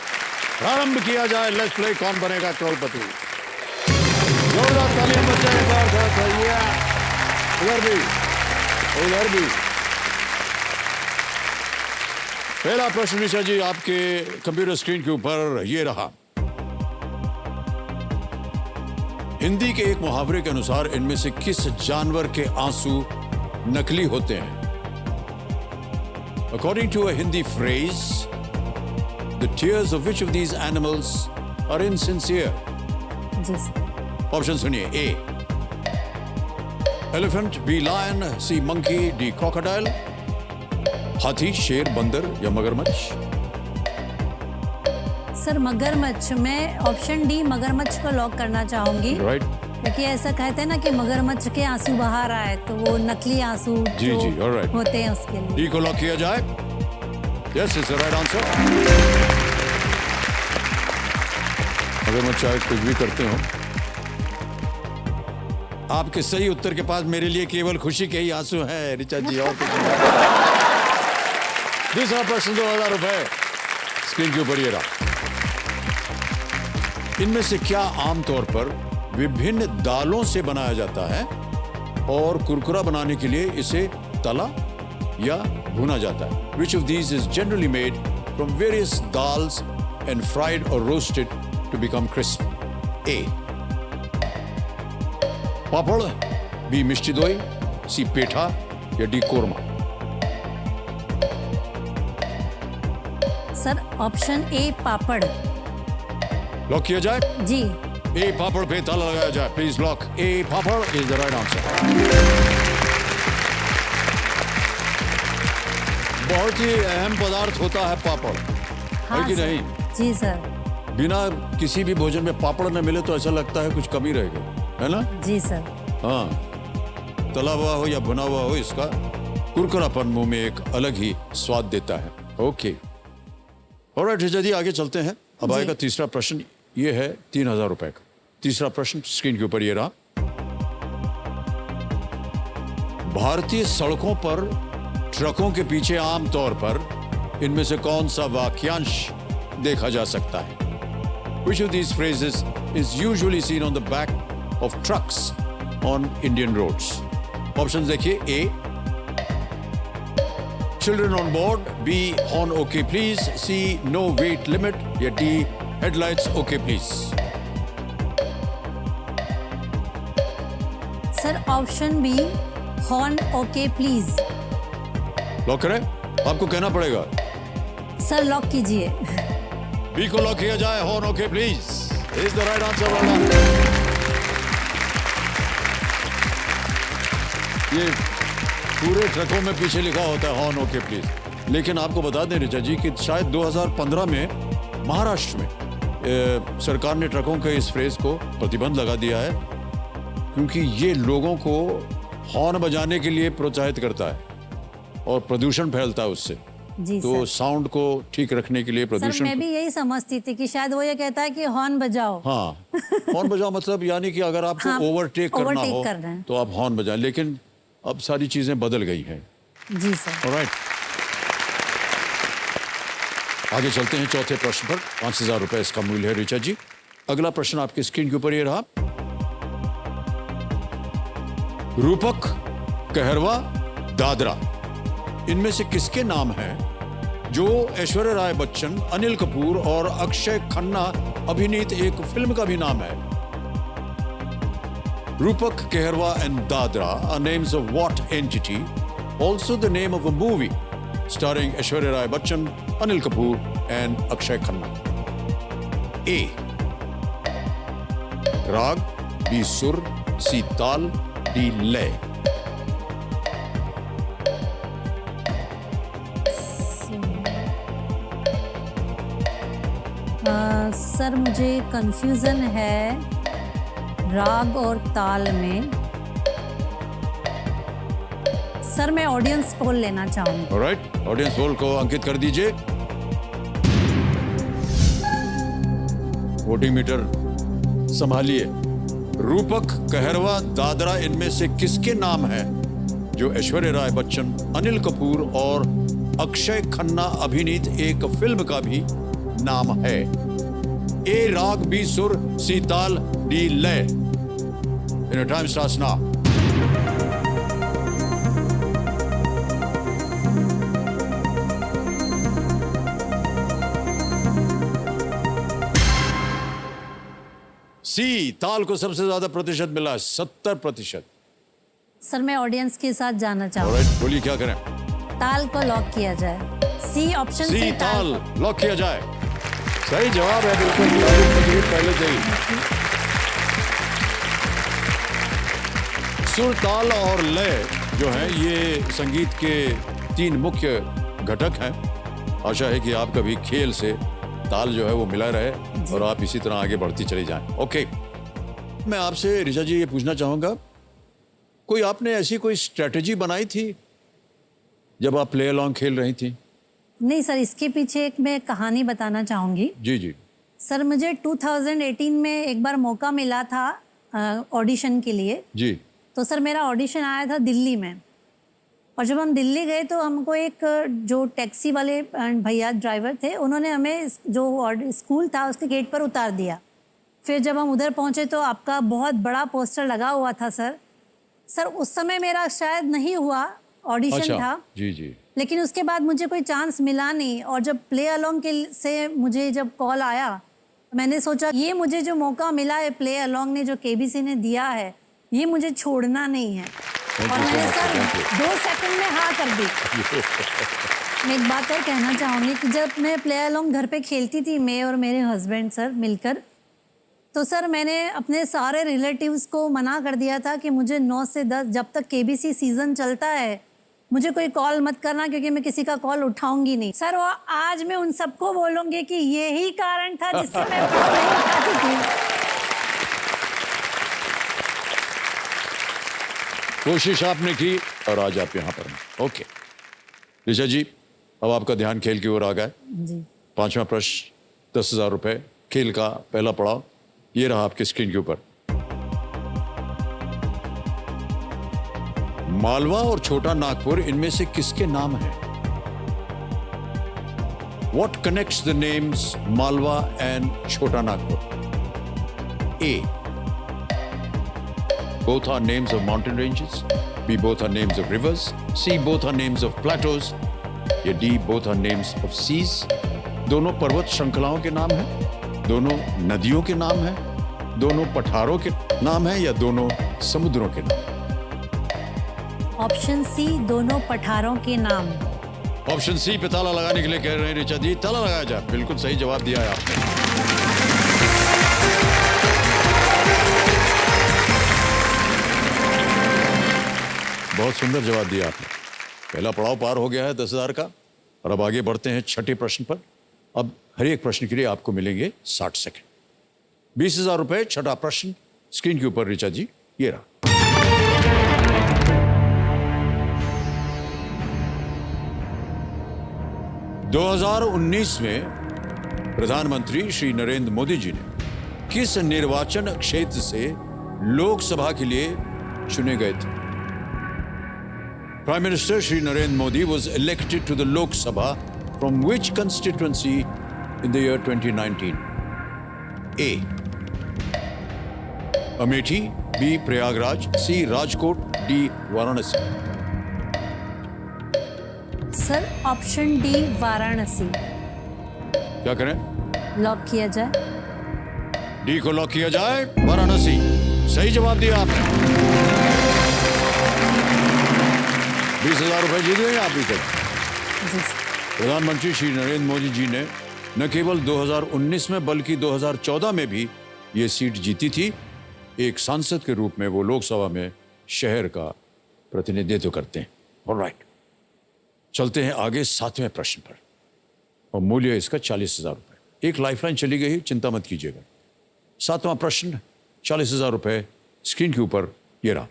प्रारंभ किया जाए, लेट्स प्ले कौन बनेगा करोड़पति। जोरदार तालियां बच जाए एक बार उधर भी। पहला प्रश्न ऋचा जी आपके कंप्यूटर स्क्रीन के ऊपर ये रहा। हिंदी के एक मुहावरे के अनुसार इनमें से किस जानवर के आंसू नकली होते हैं? According to a Hindi phrase, the tears of which of these animals are insincere? जी सर। ऑप्शन सुनिए। A elephant, B lion, C monkey, D crocodile. हाथी, शेर, बंदर या मगरमच्छ? सर मगरमच्छ, मैं ऑप्शन डी मगरमच्छ को लॉक करना चाहूंगी। राइट। क्योंकि ऐसा कहते हैं ना कि मगरमच्छ के आंसू बाहर आए तो वो नकली आंसू जी, जो जी, alright. होते हैं उसके लिए। डी को लॉक किया जाए। Yes is the right answer. मगरमच्छ चाहे कुछ भी करते हो, आपके सही उत्तर के पास मेरे लिए केवल खुशी के ही आंसू हैं ऋचा जी, और कुछ नहीं। दूसरा प्रश्न 2000 रुपए स्क्रीन के ऊपर ये रहा। इनमें से क्या आमतौर पर विभिन्न दालों से बनाया जाता है और कुरकुरा बनाने के लिए इसे तला या भुना जाता है? Which of these is generally made from various dals and fried or roasted to become crisp? A. Papad, B. मिष्टी दोई, C. पेठा या D. Korma? Sir option A papad. Lock किया जाए। जी। ए पापड़ पे ताला लगाया जाए। Please lock. A papad is the right answer. बहुत ही अहम पदार्थ होता है पापड़, है कि सर। नहीं? जी सर। बिना किसी भी भोजन में पापड़ न मिले तो ऐसा लगता है कुछ कमी रह गई, है ना? जी सर। हाँ, तला हुआ हो या भुना हुआ हो, इसका कुरकुरापन मुंह में एक अलग ही स्वाद देता है। ओके, ऑलराइट ऋचा जी, आगे चलते हैं। अब जी। आएगा तीसरा प्रश्न, ये है 3000 रुपए का। तीसरा प्रश्न स्क्रीन के ऊपर ये रहा। भारतीय सड़कों पर ट्रकों के पीछे आमतौर पर इनमें से कौन सा वाक्यांश देखा जा सकता है? Which of these phrases is usually seen on the back of trucks on Indian roads? Options देखिए। A, children on board. B, horn okay please. C, no weight limit. या D, headlights okay please. Sir option B, horn okay please. Lock करें? आपको कहना पड़ेगा। Sir lock कीजिए। B को lock किया जाए, horn okay please is the right answer. ये पूरे ट्रकों में पीछे लिखा होता है हॉर्न ओके प्लीज। लेकिन आपको बता दें ऋचा जी कि शायद 2015 में महाराष्ट्र में सरकार ने ट्रकों के इस फ्रेज को प्रतिबंध लगा दिया है, क्योंकि ये लोगों को हॉर्न बजाने के लिए प्रोत्साहित करता है और प्रदूषण फैलता है उससे। जी तो सर। साउंड को ठीक रखने के लिए सर प्रदूषण मैं भी यही समझती थी कि शायद वो ये कहता है कि हॉर्न बजाओ। हाँ, हॉर्न बजाओ मतलब यानी कि अगर आपको हाँ, ओवरटेक करना overtake हो कर रहे हैं। तो आप हॉर्न बजाएं, लेकिन अब सारी चीजें बदल गई हैं। जी सर। ऑलराइट, आगे चलते हैं चौथे प्रश्न पर। 5000 रुपए इसका मूल्य है ऋचा जी। अगला प्रश्न आपकी स्क्रीन के ऊपर ये रहा। रूपक, कहरवा, दादरा, इनमें से किसके नाम हैं जो ऐश्वर्या राय बच्चन, अनिल कपूर और अक्षय खन्ना अभिनीत एक फिल्म का भी नाम है? रूपक, Kaharwa and Dadra are names of what entity? Also the name of a movie starring Aishwarya Rai Bachchan, Anil Kapoor and Akshay Khanna. A, राग, B, सुर, C, ताल, D, लय. सर मुझे कंफ्यूजन है राग और ताल में। सर मैं ऑडियंस पोल लेना चाहूंगी। ऑलराइट, ऑडियंस पोल को अंकित कर दीजिए। वोटिंग मीटर संभालिए। रूपक, कहरवा, दादरा, इनमें से किसके नाम है जो ऐश्वर्या राय बच्चन, अनिल कपूर और अक्षय खन्ना अभिनीत एक फिल्म का भी नाम है? ए, राग, बी, सुर, सी, ताल, डी, लय. Your time starts now. सी, ताल को सबसे ज्यादा प्रतिशत मिला, 70%। सर मैं ऑडियंस के साथ जाना चाहूंगी। ऑलराइट, बोलिए क्या करें? ताल को लॉक किया जाए। सी ऑप्शन सी, सी ताल लॉक किया जाए। सही जवाब है, बिल्कुल तारीफ पहले से ही। सुर, ताल और लय जो है ये संगीत के 3 मुख्य घटक हैं। आशा है कि आपका भी खेल से ताल जो है वो मिला रहे और आप इसी तरह आगे बढ़ती चली जाएं। ओके, मैं आपसे ऋचा जी ये पूछना चाहूंगा, कोई आपने ऐसी कोई स्ट्रेटजी बनाई थी जब आप प्ले अलॉन्ग खेल रही थी? नहीं सर, इसके पीछे एक मैं कहानी बताना चाहूंगी। जी जी। सर मुझे 2018 में एक बार मौका मिला था ऑडिशन के लिए। जी। तो सर मेरा ऑडिशन आया था दिल्ली में, और जब हम दिल्ली गए तो हमको एक जो टैक्सी वाले भैया ड्राइवर थे, उन्होंने हमें जो स्कूल था उसके गेट पर उतार दिया। फिर जब हम उधर पहुंचे तो आपका बहुत बड़ा पोस्टर लगा हुआ था सर। सर उस समय मेरा शायद नहीं हुआ, ऑडिशन था। जी जी। लेकिन उसके बाद मुझे कोई चांस मिला नहीं, और जब प्ले अलॉन्ग के से मुझे जब कॉल आया, मैंने सोचा ये मुझे जो मौका मिला है प्ले अलॉन्ग ने जो केबीसी ने दिया है, ये मुझे छोड़ना नहीं है। और मैंने सर 2 सेकंड में हाँ कर दी। मैं एक बात और कहना चाहूँगी कि जब मैं प्ले अलॉन्ग घर पे खेलती थी, मैं और मेरे हस्बैंड सर मिलकर, तो सर मैंने अपने सारे रिलेटिव्स को मना कर दिया था कि मुझे 9 से 10 जब तक केबीसी सीजन चलता है मुझे कोई कॉल मत करना क्योंकि मैं किसी का कॉल उठाऊंगी नहीं। सर वो आज मैं उन सबको बोलूंगी कि यही कारण था जिससे मैं कॉल नहीं उठाती थी। कोशिश आपने की और आज आप यहाँ पर हैं। ओके ऋचा जी, अब आपका ध्यान खेल की ओर आ गया। जी। 5वां प्रश्न 10,000 रुपए, खेल का पहला पड़ाव ये रहा आपके स्क्रीन के ऊपर। मालवा और छोटा नागपुर इनमें से किसके नाम हैं? What connects the names Malwa and Chota Nagpur? A. Both are names of mountain ranges. B. Both are names of rivers. C. Both are names of plateaus. या D. Both are names of seas. दोनों पर्वत श्रृंखलाओं के नाम हैं, दोनों नदियों के नाम हैं, दोनों पठारों के नाम हैं या दोनों समुद्रों के नाम? ऑप्शन सी, दोनों पठारों के नाम। ऑप्शन सी पे ताला लगाने के लिए कह रहे हैं ऋचा जी, ताला लगाया जाए। बिल्कुल सही जवाब दिया है आपने। बहुत सुंदर जवाब दिया आपने। पहला पड़ाव पार हो गया है 10,000 का और अब आगे बढ़ते हैं छठे प्रश्न पर। अब हर एक प्रश्न के लिए आपको मिलेंगे 60 सेकंड। 20,000 रुपए, छठा प्रश्न स्क्रीन के ऊपर ऋचा जी, ये रहा। 2019 में प्रधानमंत्री श्री नरेंद्र मोदी जी ने किस निर्वाचन क्षेत्र से लोकसभा के लिए चुने गए थे? Prime minister Shri Narendra Modi was elected to the Lok Sabha from which constituency in the year 2019? A. Amethi, B. Prayagraj, C. Rajkot, D. Varanasi. Sir option D, Varanasi. क्या करें? लॉक किया जाए। डी को लॉक किया जाए, वाराणसी। सही जवाब दिया आपने। 20,000 रुपए जीत गए आप भी। प्रधानमंत्री श्री नरेंद्र मोदी जी ने न केवल 2019 में बल्कि 2014 में भी ये सीट जीती थी। एक सांसद के रूप में वो लोकसभा में शहर का प्रतिनिधित्व करते हैं। ऑलराइट, चलते हैं आगे 7वें प्रश्न पर और मूल्य इसका 40,000 रुपए। एक लाइफलाइन चली गई, चिंता मत कीजिएगा। 7वां प्रश्न 40,000 रुपए स्क्रीन के ऊपर ये रहा।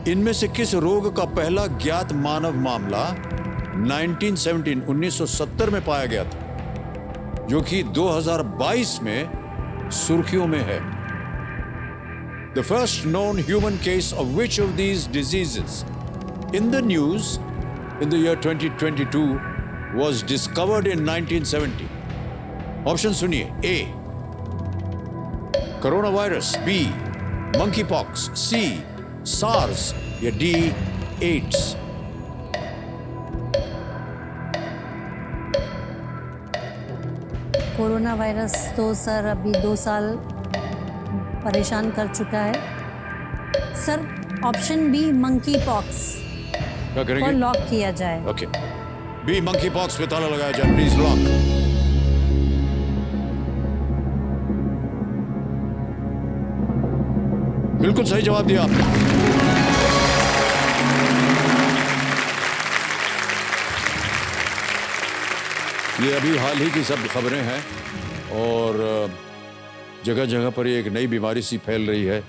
इनमें से किस रोग का पहला ज्ञात मानव मामला 1970 में पाया गया था, जो कि 2022 में सुर्खियों में है? The first known human case of which of these diseases in the news in the year 2022 was discovered in 1970? Option सुनिए। A. Corona virus, B. Monkey pox, C. SARS या D. AIDS? कोरोना वायरस तो sir अभी 2 साल परेशान कर चुका है। Sir option B, monkey pox क्या करेंगे? और लॉक किया जाए। ओके, बी मंकी पॉक्स पे ताला लगाया जाए, प्लीज लॉक। बिल्कुल सही जवाब दिया आपने। ये अभी हाल ही की सब खबरें हैं और जगह जगह पर एक नई बीमारी सी फैल रही है।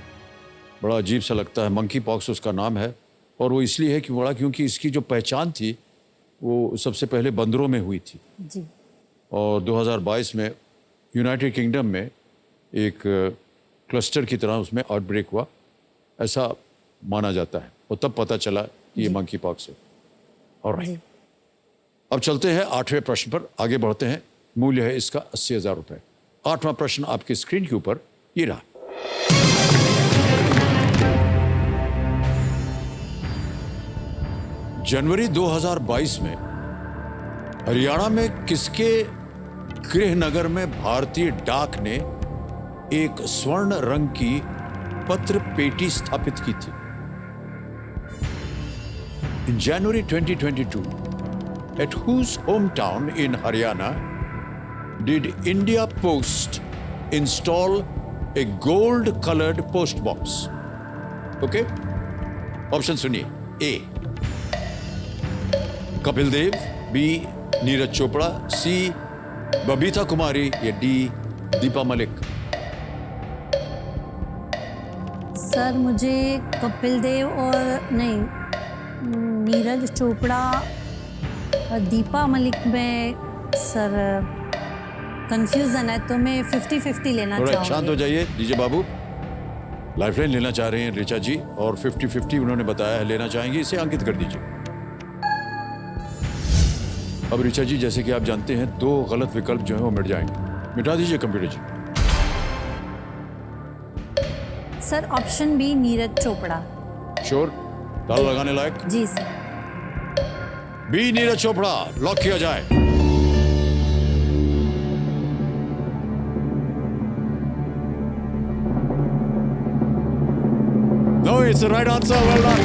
बड़ा अजीब सा लगता है। मंकी पॉक्स उसका नाम है और वो इसलिए है क्योंकि इसकी जो पहचान थी वो सबसे पहले बंदरों में हुई थी जी। और 2022 में यूनाइटेड किंगडम में एक क्लस्टर की तरह उसमें आउटब्रेक हुआ, ऐसा माना जाता है और तब पता चला कि ये मंकी पॉक्स है। ऑलराइट, अब चलते हैं 8वें प्रश्न पर, आगे बढ़ते हैं। मूल्य है इसका 80,000 रुपए। 8वां प्रश्न आपके स्क्रीन के ऊपर ये रहा। जनवरी 2022 में हरियाणा में किसके गृहनगर में भारतीय डाक ने एक स्वर्ण रंग की पत्र पेटी स्थापित की थी? In January 2022, at whose hometown in Haryana did India Post install A gold coloured post box. Okay, option सुनिए। ए कपिल देव, बी नीरज चोपड़ा, सी बबीता कुमारी या डी दीपा मलिक। सर मुझे कपिल देव और नहीं नीरज चोपड़ा और दीपा मलिक में सर कंफ्यूजन है, तो मैं 50-50 लेना थोड़ा चाहूंगी। शांत हो जाइए डीजे बाबू। लाइफलाइन लेना चाह रहे हैं ऋचा जी और 50-50 उन्होंने बताया है लेना चाहेंगे, इसे अंकित कर दीजिए। अब ऋचा जी, जैसे कि आप जानते हैं 2 गलत विकल्प जो हैं वो मिट जाएंगे। मिटा दीजिए computer ji. Sir option B Neeraj Chopra. Sure? ताला लगाने लायक? जी sir. B Neeraj Chopra lock किया जाए। No, it's the right answer. Well done.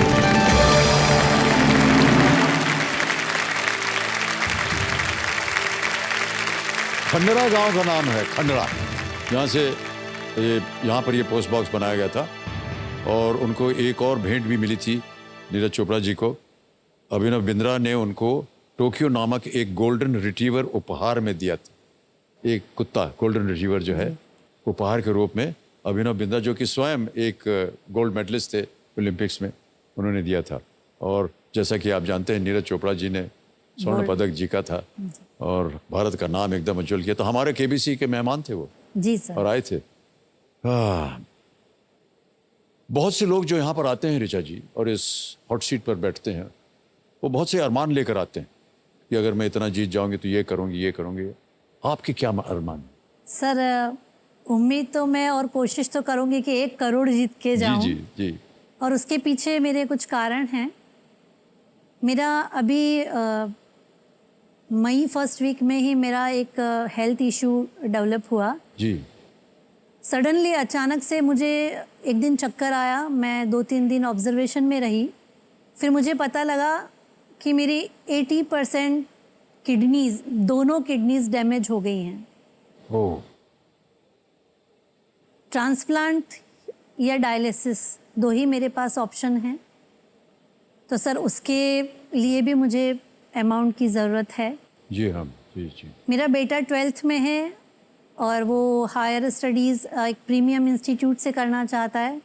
Khandra गांव का नाम है, खंडरा, जहाँ से यहाँ पर ये पोस्ट बॉक्स बनाया गया था। और उनको एक और भेंट भी मिली थी नीरज चोपड़ा जी को। अभिनव बिंद्रा ने उनको टोक्यो नामक एक गोल्डन रिट्रीवर उपहार में दिया था। एक कुत्ता गोल्डन रिट्रीवर जो है उपहार के रूप में अभिनव बिंद्रा, जो कि स्वयं एक गोल्ड मेडलिस्ट थे ओलंपिक्स में, उन्होंने दिया था। और जैसा कि आप जानते हैं नीरज चोपड़ा जी ने स्वर्ण पदक जीता था और भारत का नाम एकदम उज्जवल किया। तो हमारे केबीसी के मेहमान थे वो, जी सर। और आए थे। बहुत से लोग जो यहाँ पर आते हैं ऋचा जी और इस हॉट सीट पर बैठते हैं, वो बहुत से अरमान लेकर आते हैं कि अगर मैं इतना जीत जाऊंगी तो ये करूंगी, ये करूंगी। आपके क्या अरमान? सर उम्मीद तो मैं और कोशिश तो करूंगी कि 1 करोड़ जीत के जाऊं। जी जी जी। और उसके पीछे मेरे कुछ कारण हैं। मेरा अभी मई फर्स्ट वीक में ही मेरा एक हेल्थ इशू डेवलप हुआ जी। सडनली, अचानक से मुझे एक दिन चक्कर आया। मैं 2-3 दिन ऑब्जर्वेशन में रही। फिर मुझे पता लगा कि मेरी 80% किडनीज, दोनों किडनीज डैमेज हो गई हैं। ओह। ट्रांसप्लांट या डायलिसिस, 2 ही मेरे पास ऑप्शन हैं। तो सर उसके लिए भी मुझे अमाउंट की ज़रूरत है। जी हाँ, जी जी। मेरा बेटा 12th में है और वो हायर स्टडीज़ एक प्रीमियम इंस्टीट्यूट से करना चाहता है।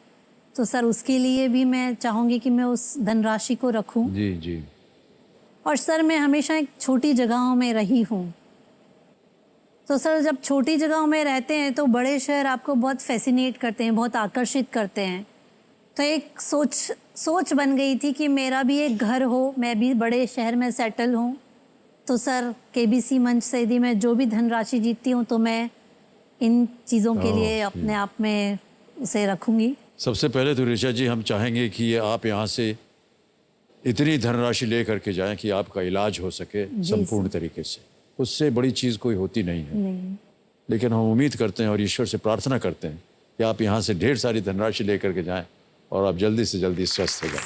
तो सर उसके लिए भी मैं चाहूँगी कि मैं उस धनराशि को रखूँ। जी जी। और सर मैं हमेशा एक छोटी जगहों में रही हूँ। तो सर जब छोटी जगहों में रहते हैं तो बड़े शहर आपको बहुत फैसिनेट करते हैं, बहुत आकर्षित करते हैं। तो एक सोच बन गई थी कि मेरा भी एक घर हो, मैं भी बड़े शहर में सेटल हूँ। तो सर केबीसी मंच से यदि मैं जो भी धनराशि जीतती हूँ तो मैं इन चीज़ों के लिए अपने आप में उसे रखूँगी। सबसे पहले तो ऋचा जी हम चाहेंगे कि ये आप यहाँ से इतनी धनराशि ले करके जाएं कि आपका इलाज हो सके संपूर्ण तरीके से। उससे बड़ी चीज़ कोई होती नहीं है। नहीं। लेकिन हम उम्मीद करते हैं और ईश्वर से प्रार्थना करते हैं कि आप यहाँ से ढेर सारी धनराशि लेकर के जाएं और आप जल्दी से जल्दी स्वस्थ हो जाएं।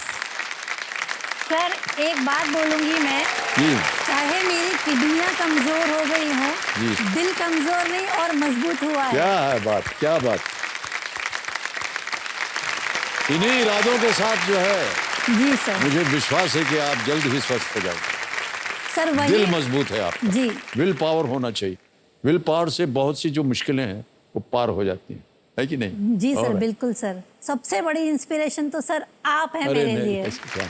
सर एक बात बोलूँगी मैं, जी। चाहे मेरी किडनियाँ कमज़ोर हो गई हों, जी। दिल कमज़ोर नहीं और मजबूत हुआ है। क्या है बात, क्या बात। इन्हीं इरादों के साथ जो है जी सर। मुझे विश्वास है कि आप जल्द ही स्वस्थ हो जाएंगे। सर वही दिल मजबूत है आपका। जी। विल पावर होना चाहिए। विल पावर से बहुत सी जो मुश्किलें हैं वो पार हो जाती हैं, है कि नहीं? जी सर, और बिल्कुल सर। सबसे बड़ी इंस्पिरेशन तो सर आप हैं अरे मेरे नहीं, लिए। ऐसे क्या?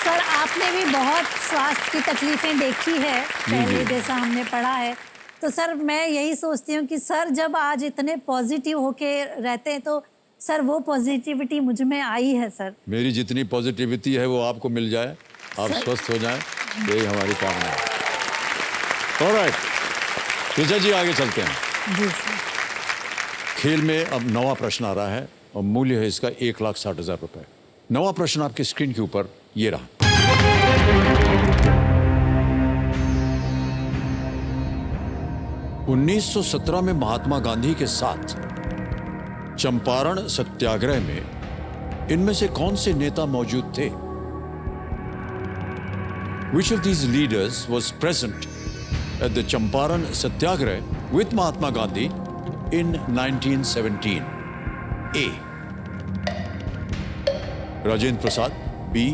सर आपने भी बहुत स्वास्थ्य की तकलीफें देखी है पहले, जैसा हमने पढ़ा है। तो सर मैं यही सोचती हूँ कि सर जब आज इतने पॉजिटिव होके रहते हैं तो सर वो पॉजिटिविटी मुझ में आई है सर। मेरी जितनी पॉजिटिविटी है वो आपको मिल जाए, आप स्वस्थ हो जाएं, यही हमारी कामना है। ऑलराइट ऋचा जी, आगे चलते हैं। जी सर। खेल में अब 9वां प्रश्न आ रहा है और मूल्य है इसका 1,60,000 रुपए। 9वां प्रश्न आपके स्क्रीन के ऊपर ये रहा। (1917) में महात्मा गांधी के साथ चंपारण सत्याग्रह में इनमें से कौन से नेता मौजूद थे? Which of these leaders was present at the Champaran Satyagraha with Mahatma Gandhi in 1917? A. Rajendra Prasad, B.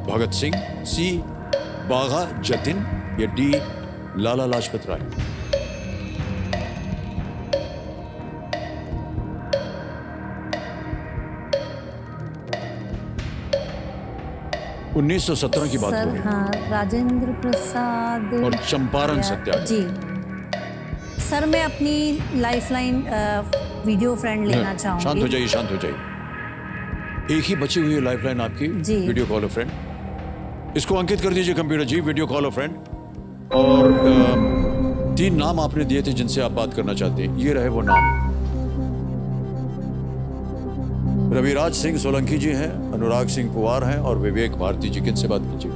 Bhagat Singh, C. बाघा जतिन या D. लाला लाजपत राय? उन्नीस सौ 17 की बात हो सर रही है हाँ, राजेंद्र प्रसाद और चंपारण सत्याग्रह। जी सर, मैं अपनी लाइफलाइन वीडियो फ्रेंड लेना चाहूंगी। शांत हो जाइए, शांत हो जाइए। एक ही बची हुई है लाइफलाइन आपकी, जी। Video call friend. इसको अंकित कर दीजिए कंप्यूटर जी, वीडियो कॉल फ्रेंड। और 3 नाम आपने दिए थे जिनसे आप बात करना चाहते हैं, ये रहे वो नाम। रविराज सिंह सोलंकी जी हैं, अनुराग सिंह पुवार हैं और विवेक भारती जी। किनसे बात कीजिए?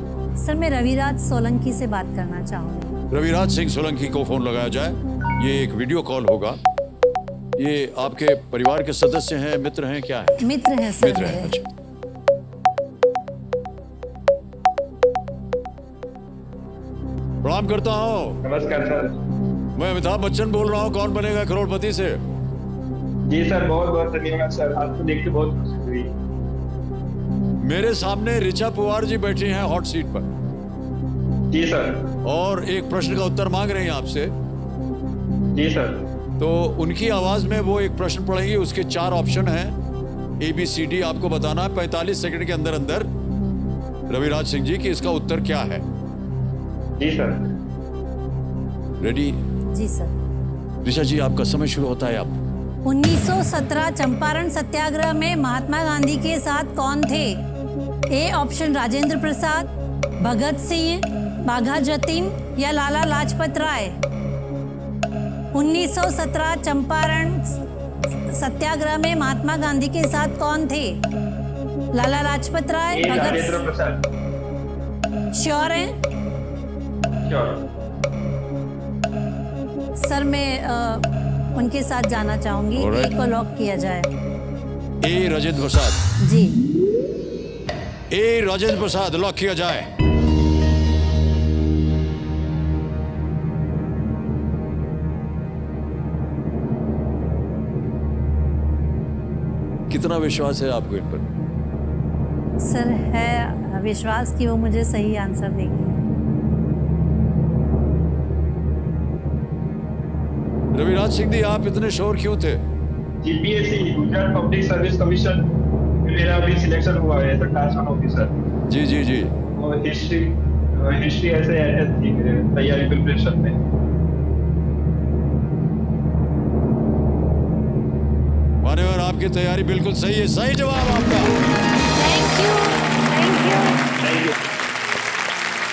सर, मैं रविराज सोलंकी से बात करना चाहूंगी। रविराज सिंह सोलंकी को फोन लगाया जाए। ये एक वीडियो कॉल होगा। ये आपके परिवार के सदस्य हैं, मित्र हैं, क्या है? मित्र हैं सर मित्र हैं, मेरे। अच्छा। प्रणाम करता हूँ। नमस्कार सर। मैं अमिताभ बच्चन बोल रहा हूँ, कौन बनेगा करोड़पति से। जी सर, बहुत बहुत धन्यवाद सर, आपको देख के बहुत खुशी हुई। मेरे सामने ऋचा पुवार जी बैठी हैं हॉट सीट पर जी सर। और एक प्रश्न का उत्तर मांग रही हैं आपसे। जी सर। तो उनकी आवाज में वो एक प्रश्न पढ़ेंगी, उसके 4 ऑप्शन हैं, ABCD। आपको बताना है 45 सेकंड के अंदर अंदर रविराज सिंह जी कि इसका उत्तर क्या है। जी सर। रेडी? जी सर। ऋचा जी, आपका समय शुरू होता है। आप 1917 चंपारण सत्याग्रह में महात्मा गांधी के साथ कौन थे? ए ऑप्शन राजेंद्र प्रसाद, भगत सिंह, बाघा जतिन या लाला लाजपत राय। 1917 चंपारण सत्याग्रह में महात्मा गांधी के साथ कौन थे? लाला लाजपत राय, ए भगत। राजेंद्र प्रसाद। श्योर हैं? श्योर। सर, मैं उनके साथ जाना चाहूंगी। Alright. ए को लॉक किया जाए। ए राजेंद्र प्रसाद। जी ए राजेंद्र प्रसाद लॉक किया जाए। कितना विश्वास है आपको इन पर? सर, है विश्वास कि वो मुझे सही आंसर देंगे। रविराज सिंह जी, आप इतने श्योर क्यों थे? GPSC Gujarat public service commission में मेरा अभी सिलेक्शन हुआ है एज अ क्लास 1 ऑफिसर। जी जी जी। और हिस्ट्री ऐसे एडेड थी मेरे तैयारी प्रिपरेशन में। मान्यवर, आपकी तैयारी बिल्कुल सही है। सही जवाब आपका। Thank you, thank you. Thank you.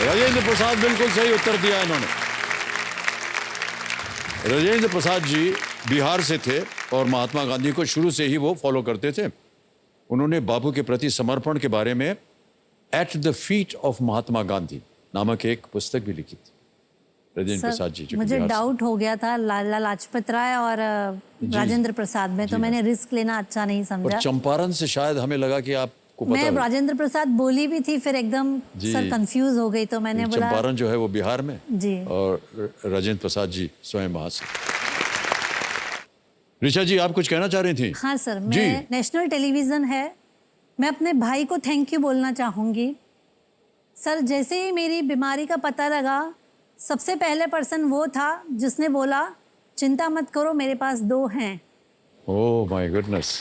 Rajendra Prasad, बिल्कुल सही उत्तर दिया इन्होंने। राजेंद्र प्रसाद जी बिहार से थे और महात्मा गांधी को शुरू से ही वो फॉलो करते थे। उन्होंने बापू के प्रति समर्पण के बारे में at the feet of Mahatma Gandhi नामक एक पुस्तक भी लिखी थी। राजेंद्र प्रसाद जी जो मुझे बिहार से- डाउट हो गया था लाला लाजपत राय और राजेंद्र प्रसाद में, तो मैंने रिस्क लेना अच्छा नहीं और समझा। चंपारण से शायद हमें लगा कि आपको पता मैं है। राजेंद्र प्रसाद बोली भी थी, फिर एकदम जी। सर कंफ्यूज हो गई, तो मैंने बोला। चंपारण जो है वो बिहार में, जी। और राजेंद्र प्रसाद जी स्वयं वहां से। ऋचा जी, आप कुछ कहना चाह रही थी? हाँ सर, जी। मैं नेशनल टेलीविजन है, मैं अपने भाई को थैंक यू बोलना चाहूँगी। सर, जैसे ही मेरी बीमारी का पता लगा, सबसे पहले पर्सन वो था जिसने बोला चिंता मत करो, मेरे पास 2 हैं। Oh my goodness.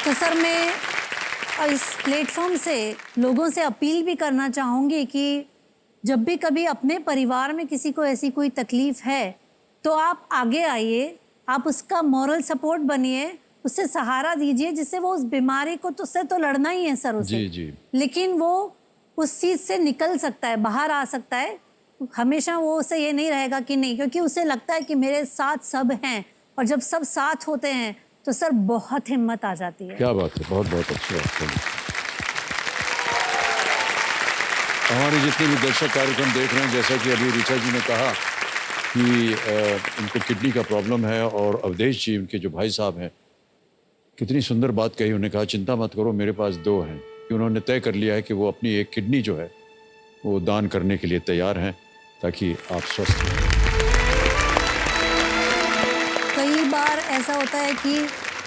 तो सर, मैं इस प्लेटफॉर्म से लोगों से अपील भी करना चाहूँगी कि जब भी कभी अपने परिवार में किसी को ऐसी कोई तकलीफ है, तो आप आगे आइए, आप उसका मॉरल सपोर्ट बनिए, उससे सहारा दीजिए, जिससे वो उस बीमारी को तो उससे तो लड़ना ही है सर उसे। जी जी। लेकिन वो उस चीज़ से निकल सकता है, बाहर आ सकता है। हमेशा वो उसे ये नहीं रहेगा कि नहीं, क्योंकि उसे लगता है कि मेरे साथ सब हैं, और जब सब साथ होते हैं तो सर बहुत हिम्मत आ जाती है। क्या बात है, बहुत बहुत अच्छी बात है। हमारे जितने भी दर्शक कार्यक्रम देख रहे हैं, जैसा कि अभी ऋचा जी ने कहा कि उनको किडनी का प्रॉब्लम है, और अवधेश जी उनके जो भाई साहब हैं, कितनी सुंदर बात कही। उन्होंने कहा चिंता मत करो, मेरे पास 2 हैं। कि उन्होंने तय कर लिया है कि वो अपनी एक किडनी जो है वो दान करने के लिए तैयार हैं ताकि आप स्वस्थ रहें। कई बार ऐसा होता है कि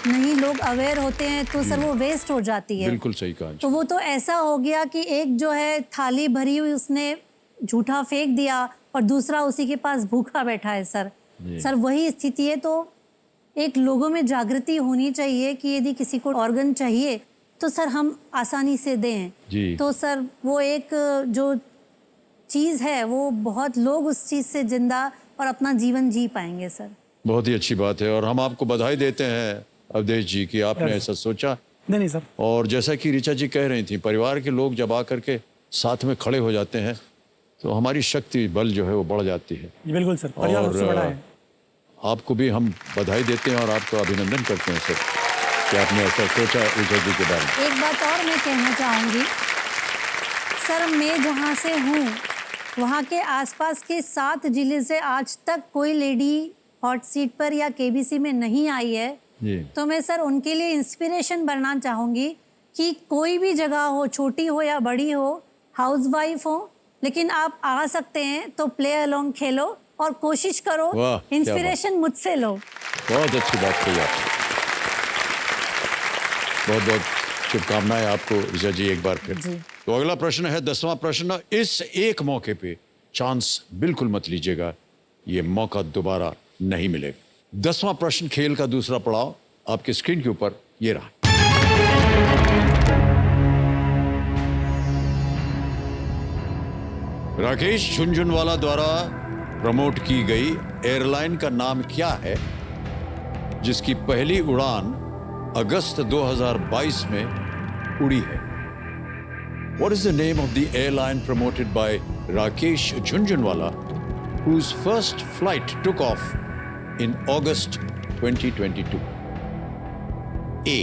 नहीं लोग अवेयर होते हैं तो सर वो वेस्ट हो जाती है। बिल्कुल सही कहा। तो वो तो ऐसा हो गया कि एक जो है थाली भरी हुई उसने झूठा फेंक दिया और दूसरा उसी के पास भूखा बैठा है सर। सर वही स्थिति है। तो एक लोगों में जागृति होनी चाहिए कि यदि किसी को ऑर्गन चाहिए तो सर हम आसानी से दें जी। तो सर वो एक जो चीज़ है वो बहुत लोग उस चीज़ से जिंदा और अपना जीवन जी पाएंगे सर। बहुत ही अच्छी बात है और हम आपको बधाई देते हैं अवधेश जी कि आपने ऐसा सोचा। नहीं सर। और जैसा कि ऋचा जी कह रही थी, परिवार के लोग जब आकर के साथ में खड़े हो जाते हैं तो हमारी शक्ति बल जो है वो बढ़ जाती है। बिल्कुल सर, परिवार सबसे बड़ा है। आपको भी हम बधाई देते हैं और आपको अभिनंदन करते हैं सर कि आपने ऐसा सोचा ऋचा जी के बारे में। एक बात और मैं कहना चाहूँगी सर, मैं जहाँ से हूँ वहाँ के आसपास के 7 जिले से आज तक कोई लेडी हॉट सीट पर या केबीसी में नहीं आई है जी। तो मैं सर उनके लिए इंस्पिरेशन बनना चाहूँगी कि कोई भी जगह हो, छोटी हो या बड़ी हो, हाउसवाइफ हो, लेकिन आप आ सकते हैं तो प्ले अलोंग खेलो और कोशिश करो, वाह, क्या इंस्पिरेशन मुझसे लो। बहुत अच्छी बात कही आपने। बहुत बहुत शुभकामनाएं आपको ऋचा जी एक बार फिर। जी। तो अगला प्रश्न है 10वां प्रश्न। इस एक मौके पे चांस बिल्कुल मत लीजिएगा, ये मौका दोबारा नहीं मिलेगा। 10वां प्रश्न खेल का दूसरा पड़ाव आपके स्क्रीन के ऊपर ये रहा। राकेश झुनझुनवाला द्वारा प्रमोट की गई एयरलाइन का नाम क्या है जिसकी पहली उड़ान अगस्त 2022 में उड़ी है? What is the name of the airline promoted by Rakesh Jhunjhunwala, whose first flight took off in August 2022? A.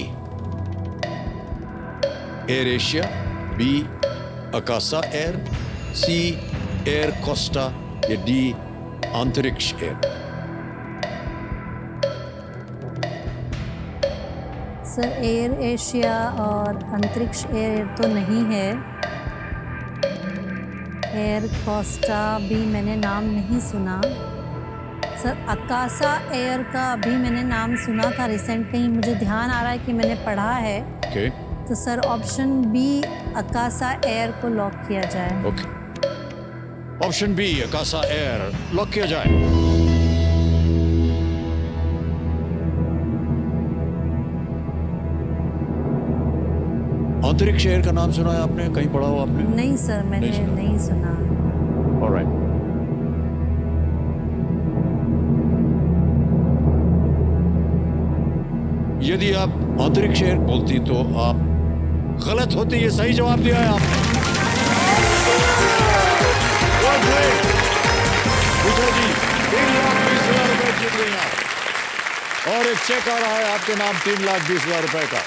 Air Asia, B. Akasa Air, C. Air Costa या D. अंतरिक्ष एयर? सर एयर एशिया और अंतरिक्ष air तो नहीं है, air Costa भी मैंने नाम नहीं सुना। सर अकासा एयर का भी मैंने नाम सुना था रिसेंट, कहीं मुझे ध्यान आ रहा है कि मैंने पढ़ा है। Okay. तो sir option B Akasa Air को लॉक किया जाए। Okay. Option B Akasa Air lock किया जाए। अंतरिक्ष एयर का नाम सुना है आपने? कहीं पढ़ा हो आपने? नहीं सर, मैंने नहीं सुना। Alright. यदि आप अंतरिक्ष एयर बोलती तो आप गलत होती। ये सही जवाब दिया है आपने। जी 3,20,000 रुपए जीत गई आप। और एक चेक आ रहा है आपके नाम 3,20,000 रुपए का।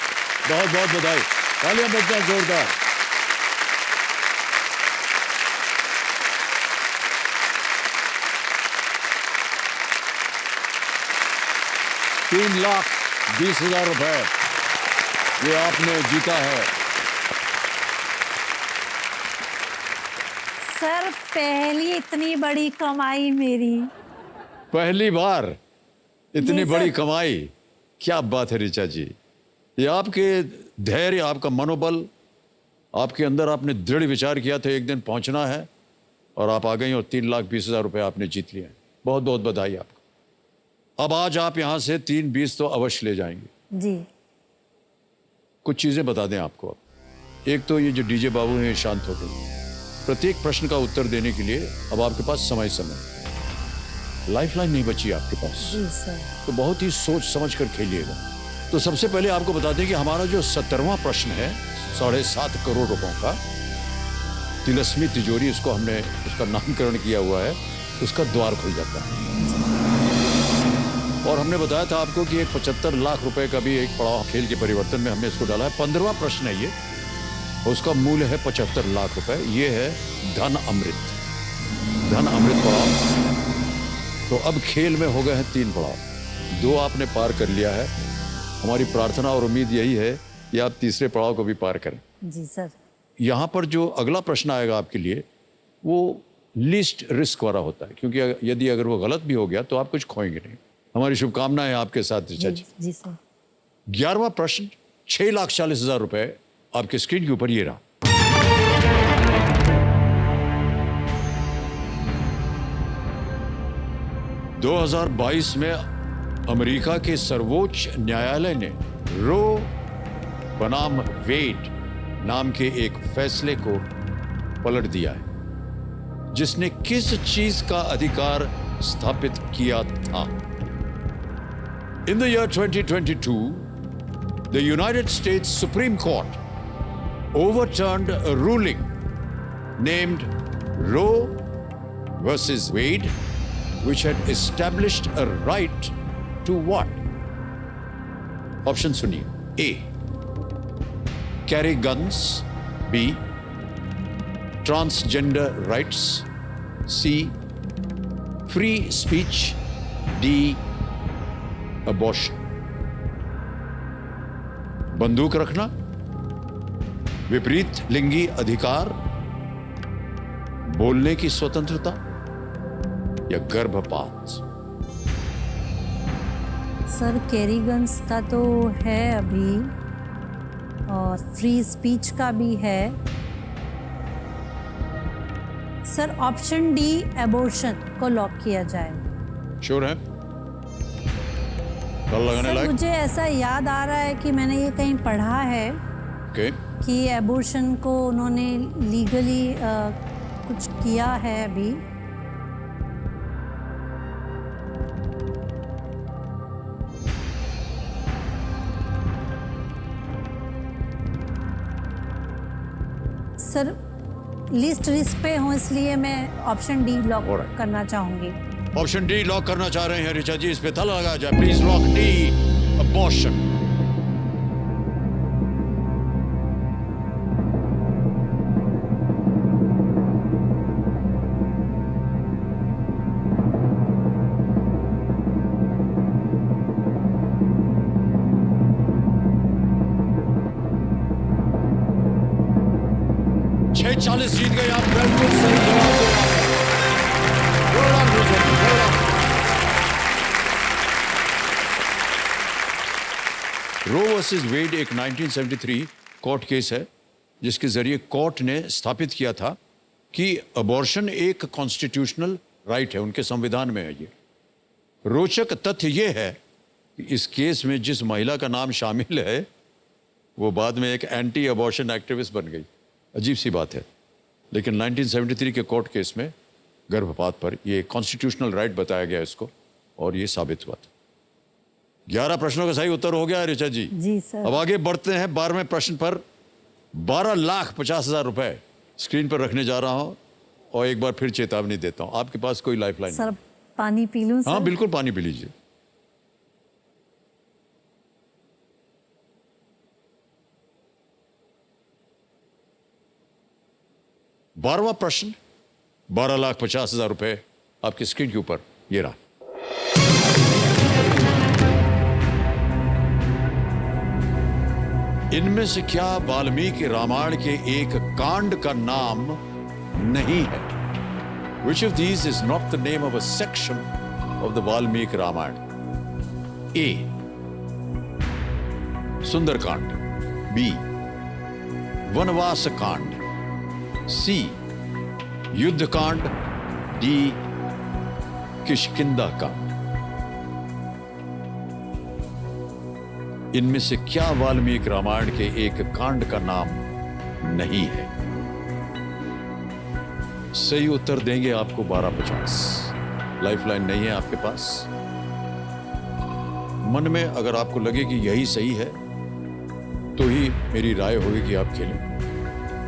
बहुत बहुत बधाई, तालियां बजते हैं जोरदार। ₹3,20,000 रुपए ये आपने जीता है। सर पहली इतनी बड़ी कमाई मेरी। पहली बार इतनी जी, बड़ी सर। कमाई, क्या बात है ऋचा जी। ये आपके धैर्य, आपका मनोबल, आपके अंदर आपने दृढ़ विचार किया था एक दिन पहुंचना है और आप आ गई और 3,20,000 रुपए आपने जीत लिया। बहुत बहुत बधाई आपको। अब आज आप यहां से 3,20 तो अवश्य ले जाएंगे। जी कुछ चीजें बता दें आपको। अब एक तो ये जो डीजे बाबू हैं शांत हो गए। प्रत्येक प्रश्न का उत्तर देने के लिए अब आपके पास समय लाइफलाइन नहीं बची आपके पास, जी सर। तो बहुत ही सोच समझ कर खेलिएगा। तो सबसे पहले आपको बता दें कि हमारा जो 17वां प्रश्न है 7.5 करोड़ रुपयों का, तिलस्मी तिजोरी इसको हमने उसका नामकरण किया हुआ है, उसका द्वार खुल जाता है। और हमने बताया था आपको कि एक 75 लाख रुपए का भी एक पड़ाव खेल के परिवर्तन में हमने इसको डाला है। 15वां प्रश्न है ये, उसका मूल्य है 75 लाख रुपए। ये है धन अमृत, धन अमृत पड़ाव। तो अब खेल में हो गए हैं 3 पड़ाव, 2 आपने पार कर लिया है। हमारी प्रार्थना और उम्मीद यही है कि आप तीसरे पड़ाव को भी पार करें। जी सर। यहाँ पर जो अगला प्रश्न आएगा आपके लिए वो लीस्ट रिस्क वाला होता है, क्योंकि यदि अगर वो गलत भी हो गया तो आप कुछ खोएंगे नहीं। हमारी शुभकामनाएं आपके साथ ऋचा जी। जी सर। 11वां प्रश्न 6,40,000 रुपए आपके स्क्रीन के ऊपर ये रहा। – 2022 में अमेरिका के सर्वोच्च न्यायालय ने रो बनाम वेड नाम के एक फैसले को पलट दिया है, जिसने किस चीज का अधिकार स्थापित किया था? In the year 2022, the United States Supreme Court overturned a ruling named Roe versus Wade, which had established a right to what? Option सुनिए. A. Carry guns. B. Transgender rights. C. Free speech. D. Abortion. बंदूक रखना, विपरीत लिंगी अधिकार, बोलने की स्वतंत्रता या गर्भपात? सर कैरी गन्स का तो है अभी, और फ्री स्पीच का भी है। सर ऑप्शन डी एबॉर्शन को लॉक किया जाए। श्योर है? कल लगाने सर लायक? मुझे ऐसा याद आ रहा है कि मैंने ये कहीं पढ़ा है ओके। कि एबॉर्शन को उन्होंने लीगली कुछ किया है अभी। सर लिस्ट रिस्क पे हूँ, इसलिए मैं ऑप्शन डी लॉक Alright. करना चाहूंगी। ऑप्शन डी लॉक करना चाह रहे हैं ऋचा जी, इस पे ताला लगाया जाए प्लीज। Lock D, abortion. छह 40 जीत गए आप, बिल्कुल सही जवाब दे रहे हैं। Well done, Rijal, well done. Roe versus Wade एक 1973 कोर्ट केस है, जिसके जरिए कोर्ट ने स्थापित किया था कि अबॉर्शन एक कॉन्स्टिट्यूशनल राइट है, उनके संविधान में है। ये रोचक तथ्य ये है कि इस केस में जिस महिला का नाम शामिल है वो बाद में एक एंटी अबॉर्शन एक्टिविस्ट बन गई। अजीब सी बात है, लेकिन 1973 के कोर्ट केस में गर्भपात पर ये कॉन्स्टिट्यूशनल राइट बताया गया इसको, और ये साबित हुआ था। 11 प्रश्नों का सही उत्तर हो गया ऋचा जी। जी सर। अब आगे बढ़ते हैं 12वें प्रश्न पर। 12,50,000 रुपए स्क्रीन पर रखने जा रहा हूं, और एक बार फिर चेतावनी देता हूं, आपके पास कोई लाइफलाइन? सर पानी पी लूं? हाँ सर बिल्कुल, पानी पी लीजिए। बारहवां प्रश्न 12,50,000 रुपए आपकी स्क्रीन के ऊपर ये रहा। इनमें से क्या वाल्मीकि रामायण के एक कांड का नाम नहीं है? Which of these is not the name of a section of the Valmiki Ramayana? A. Sundarkand. B. Vanvasa Kand. C. Yuddha Kand. D. Kishkinda Kand. इनमें से क्या वाल्मीकि रामायण के एक कांड का नाम नहीं है? सही उत्तर देंगे आपको 12,50। लाइफलाइन नहीं है आपके पास। मन में अगर आपको लगे कि यही सही है तो ही मेरी राय होगी कि आप खेलें,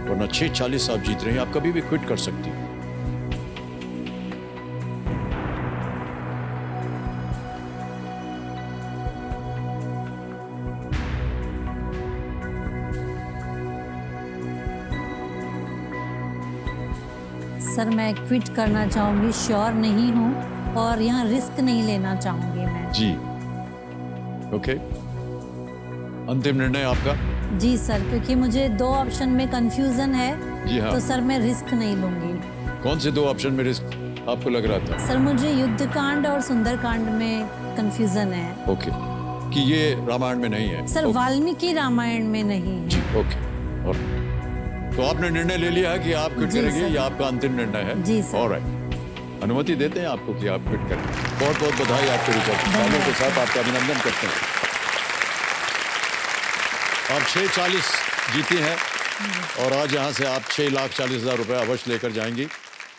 वरना 6,40 आप जीत रहे हैं, आप कभी भी क्विट कर सकती हैं। सर मैं क्विट करना चाहूंगी, श्योर नहीं हूँ और यहाँ रिस्क नहीं लेना चाहूंगी मैं। जी ओके, अंतिम निर्णय आपका? जी सर, क्योंकि मुझे 2 ऑप्शन में कंफ्यूजन है। जी हाँ। तो सर मैं रिस्क नहीं लूंगी। कौन से 2 ऑप्शन में रिस्क आपको लग रहा था? सर मुझे युद्धकांड और सुंदरकांड में कंफ्यूजन है। ओके, कि ये रामायण में नहीं है। सर वाल्मीकि रामायण में नहीं है। ओके, तो आपने निर्णय ले लिया है कि आप क्विट जी करेंगे, सर। ये आपका अंतिम निर्णय है? जी सर। ऑलराइट, अनुमति देते हैं आपको कि आप क्विट करें। बहुत बहुत बधाई आपके ऋचा, तालियों के साथ आपका अभिनंदन करते हैं। आप 640 जीती हैं और आज यहाँ से आप 6,40,000 रुपए अवश्य लेकर जाएंगी।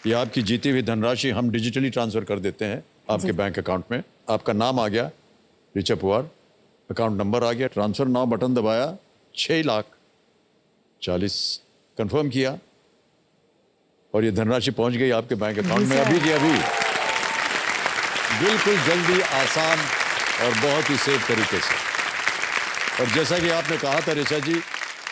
ये आपकी जीती हुई धनराशि हम डिजिटली ट्रांसफर कर देते हैं आपके बैंक अकाउंट में। आपका नाम आ गया ऋचा पुआर, अकाउंट नंबर आ गया, ट्रांसफर नाउ बटन दबाया, 6,40,000 कंफर्म किया और ये धनराशि पहुंच गई आपके बैंक अकाउंट में अभी की अभी। बिल्कुल जल्दी, आसान और बहुत ही सेफ तरीके से। और जैसा कि आपने कहा था ऋचा जी,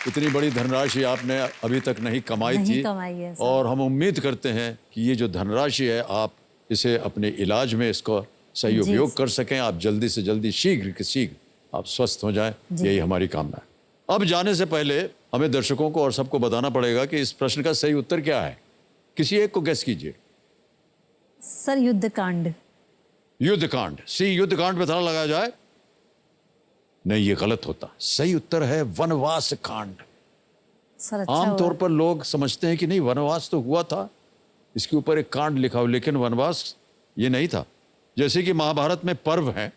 इतनी बड़ी धनराशि आपने अभी तक नहीं कमाई नहीं थी कमाई है सर। और हम उम्मीद करते हैं कि ये जो धनराशि है आप इसे अपने इलाज में इसको सही उपयोग कर सकें। आप जल्दी से जल्दी, शीघ्र के शीघ्र आप स्वस्थ हो जाएं, यही हमारी कामना है। अब जाने से पहले हमें दर्शकों को और सबको बताना पड़ेगा कि इस प्रश्न का सही उत्तर क्या है। किसी एक को गेस कीजिए। सर युद्धकांड। युद्धकांड, सी युद्धकांड पे ताला लगाया जाए। नहीं, ये गलत होता। सही उत्तर है वनवास कांड। सर अच्छा आमतौर हुआ। पर लोग समझते हैं कि नहीं, वनवास तो हुआ था, इसके ऊपर एक कांड लिखा हो, लेकिन वनवास ये नहीं था। जैसे कि महाभारत में पर्व है,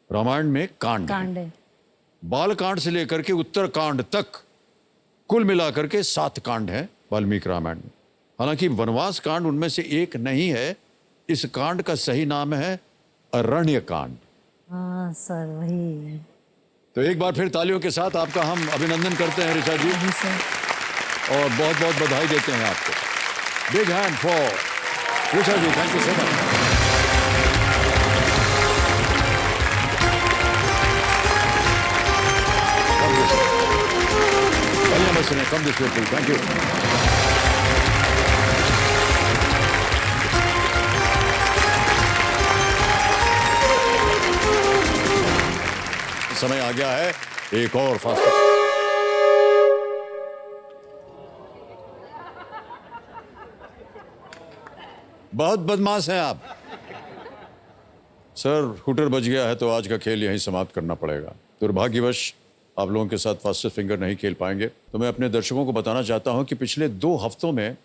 रामायण में कांड है। कांड है। बाल कांड से लेकर के उत्तर कांड तक कुल मिलाकर के 7 कांड हैं वाल्मीकि रामायण में। हालांकि वनवास कांड उनमें से एक नहीं है। इस कांड का सही नाम है अरण्य कांड। हाँ सर वही। तो एक बार फिर तालियों के साथ आपका हम अभिनंदन करते हैं ऋचा जी जी सर। और बहुत बहुत बधाई देते हैं आपको। Big hand for Richa ji, thank you so much. Come this way, please. Thank you. समय आ गया है एक और फास्ट। बहुत बदमाश हैं आप। सर हुटर बज गया है तो आज का खेल यहीं समाप्त करना पड़ेगा। दुर्भाग्यवश आप लोगों के साथ फास्टेस्ट फिंगर नहीं खेल पाएंगे। तो मैं अपने दर्शकों को बताना चाहता हूं कि पिछले 2 हफ्तों में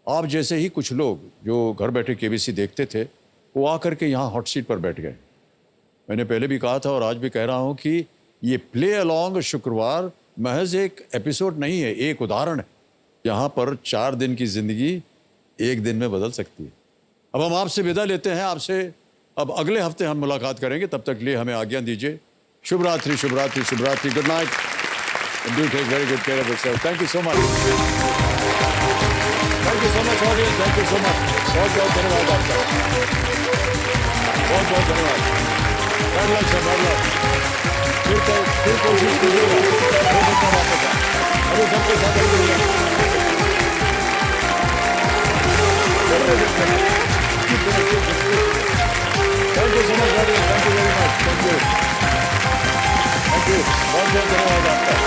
आप जैसे ही कुछ लोग जो घर बैठे केबीसी देखते थे, वो आकर के यहाँ हॉट सीट पर बैठ गए। मैंने पहले भी कहा था और आज भी कह रहा हूं कि ये प्ले अलॉन्ग शुक्रवार महज एक एपिसोड नहीं है, एक उदाहरण है। यहाँ पर 4 दिन की जिंदगी 1 दिन में बदल सकती है। अब हम आपसे विदा लेते हैं। आपसे अब अगले हफ्ते हम मुलाकात करेंगे। तब तक लिए हमें आज्ञा दीजिए। शुभ रात्रि, शुभ रात्रि, शुभ रात्रि। Good night. Do take very good care of yourself. Thank you so much. Thank you so much audience. Thank you so much. बहुत बहुत धन्यवाद आपका। बहुत बहुत धन्यवाद। Bad luck sir, bad luck. फिर कोशिश कीजिएगा। अभी सबके साथ Thank you so much, audience. Thank you very much. Thank you. Thank you. बहुत बहुत धन्यवाद आपका।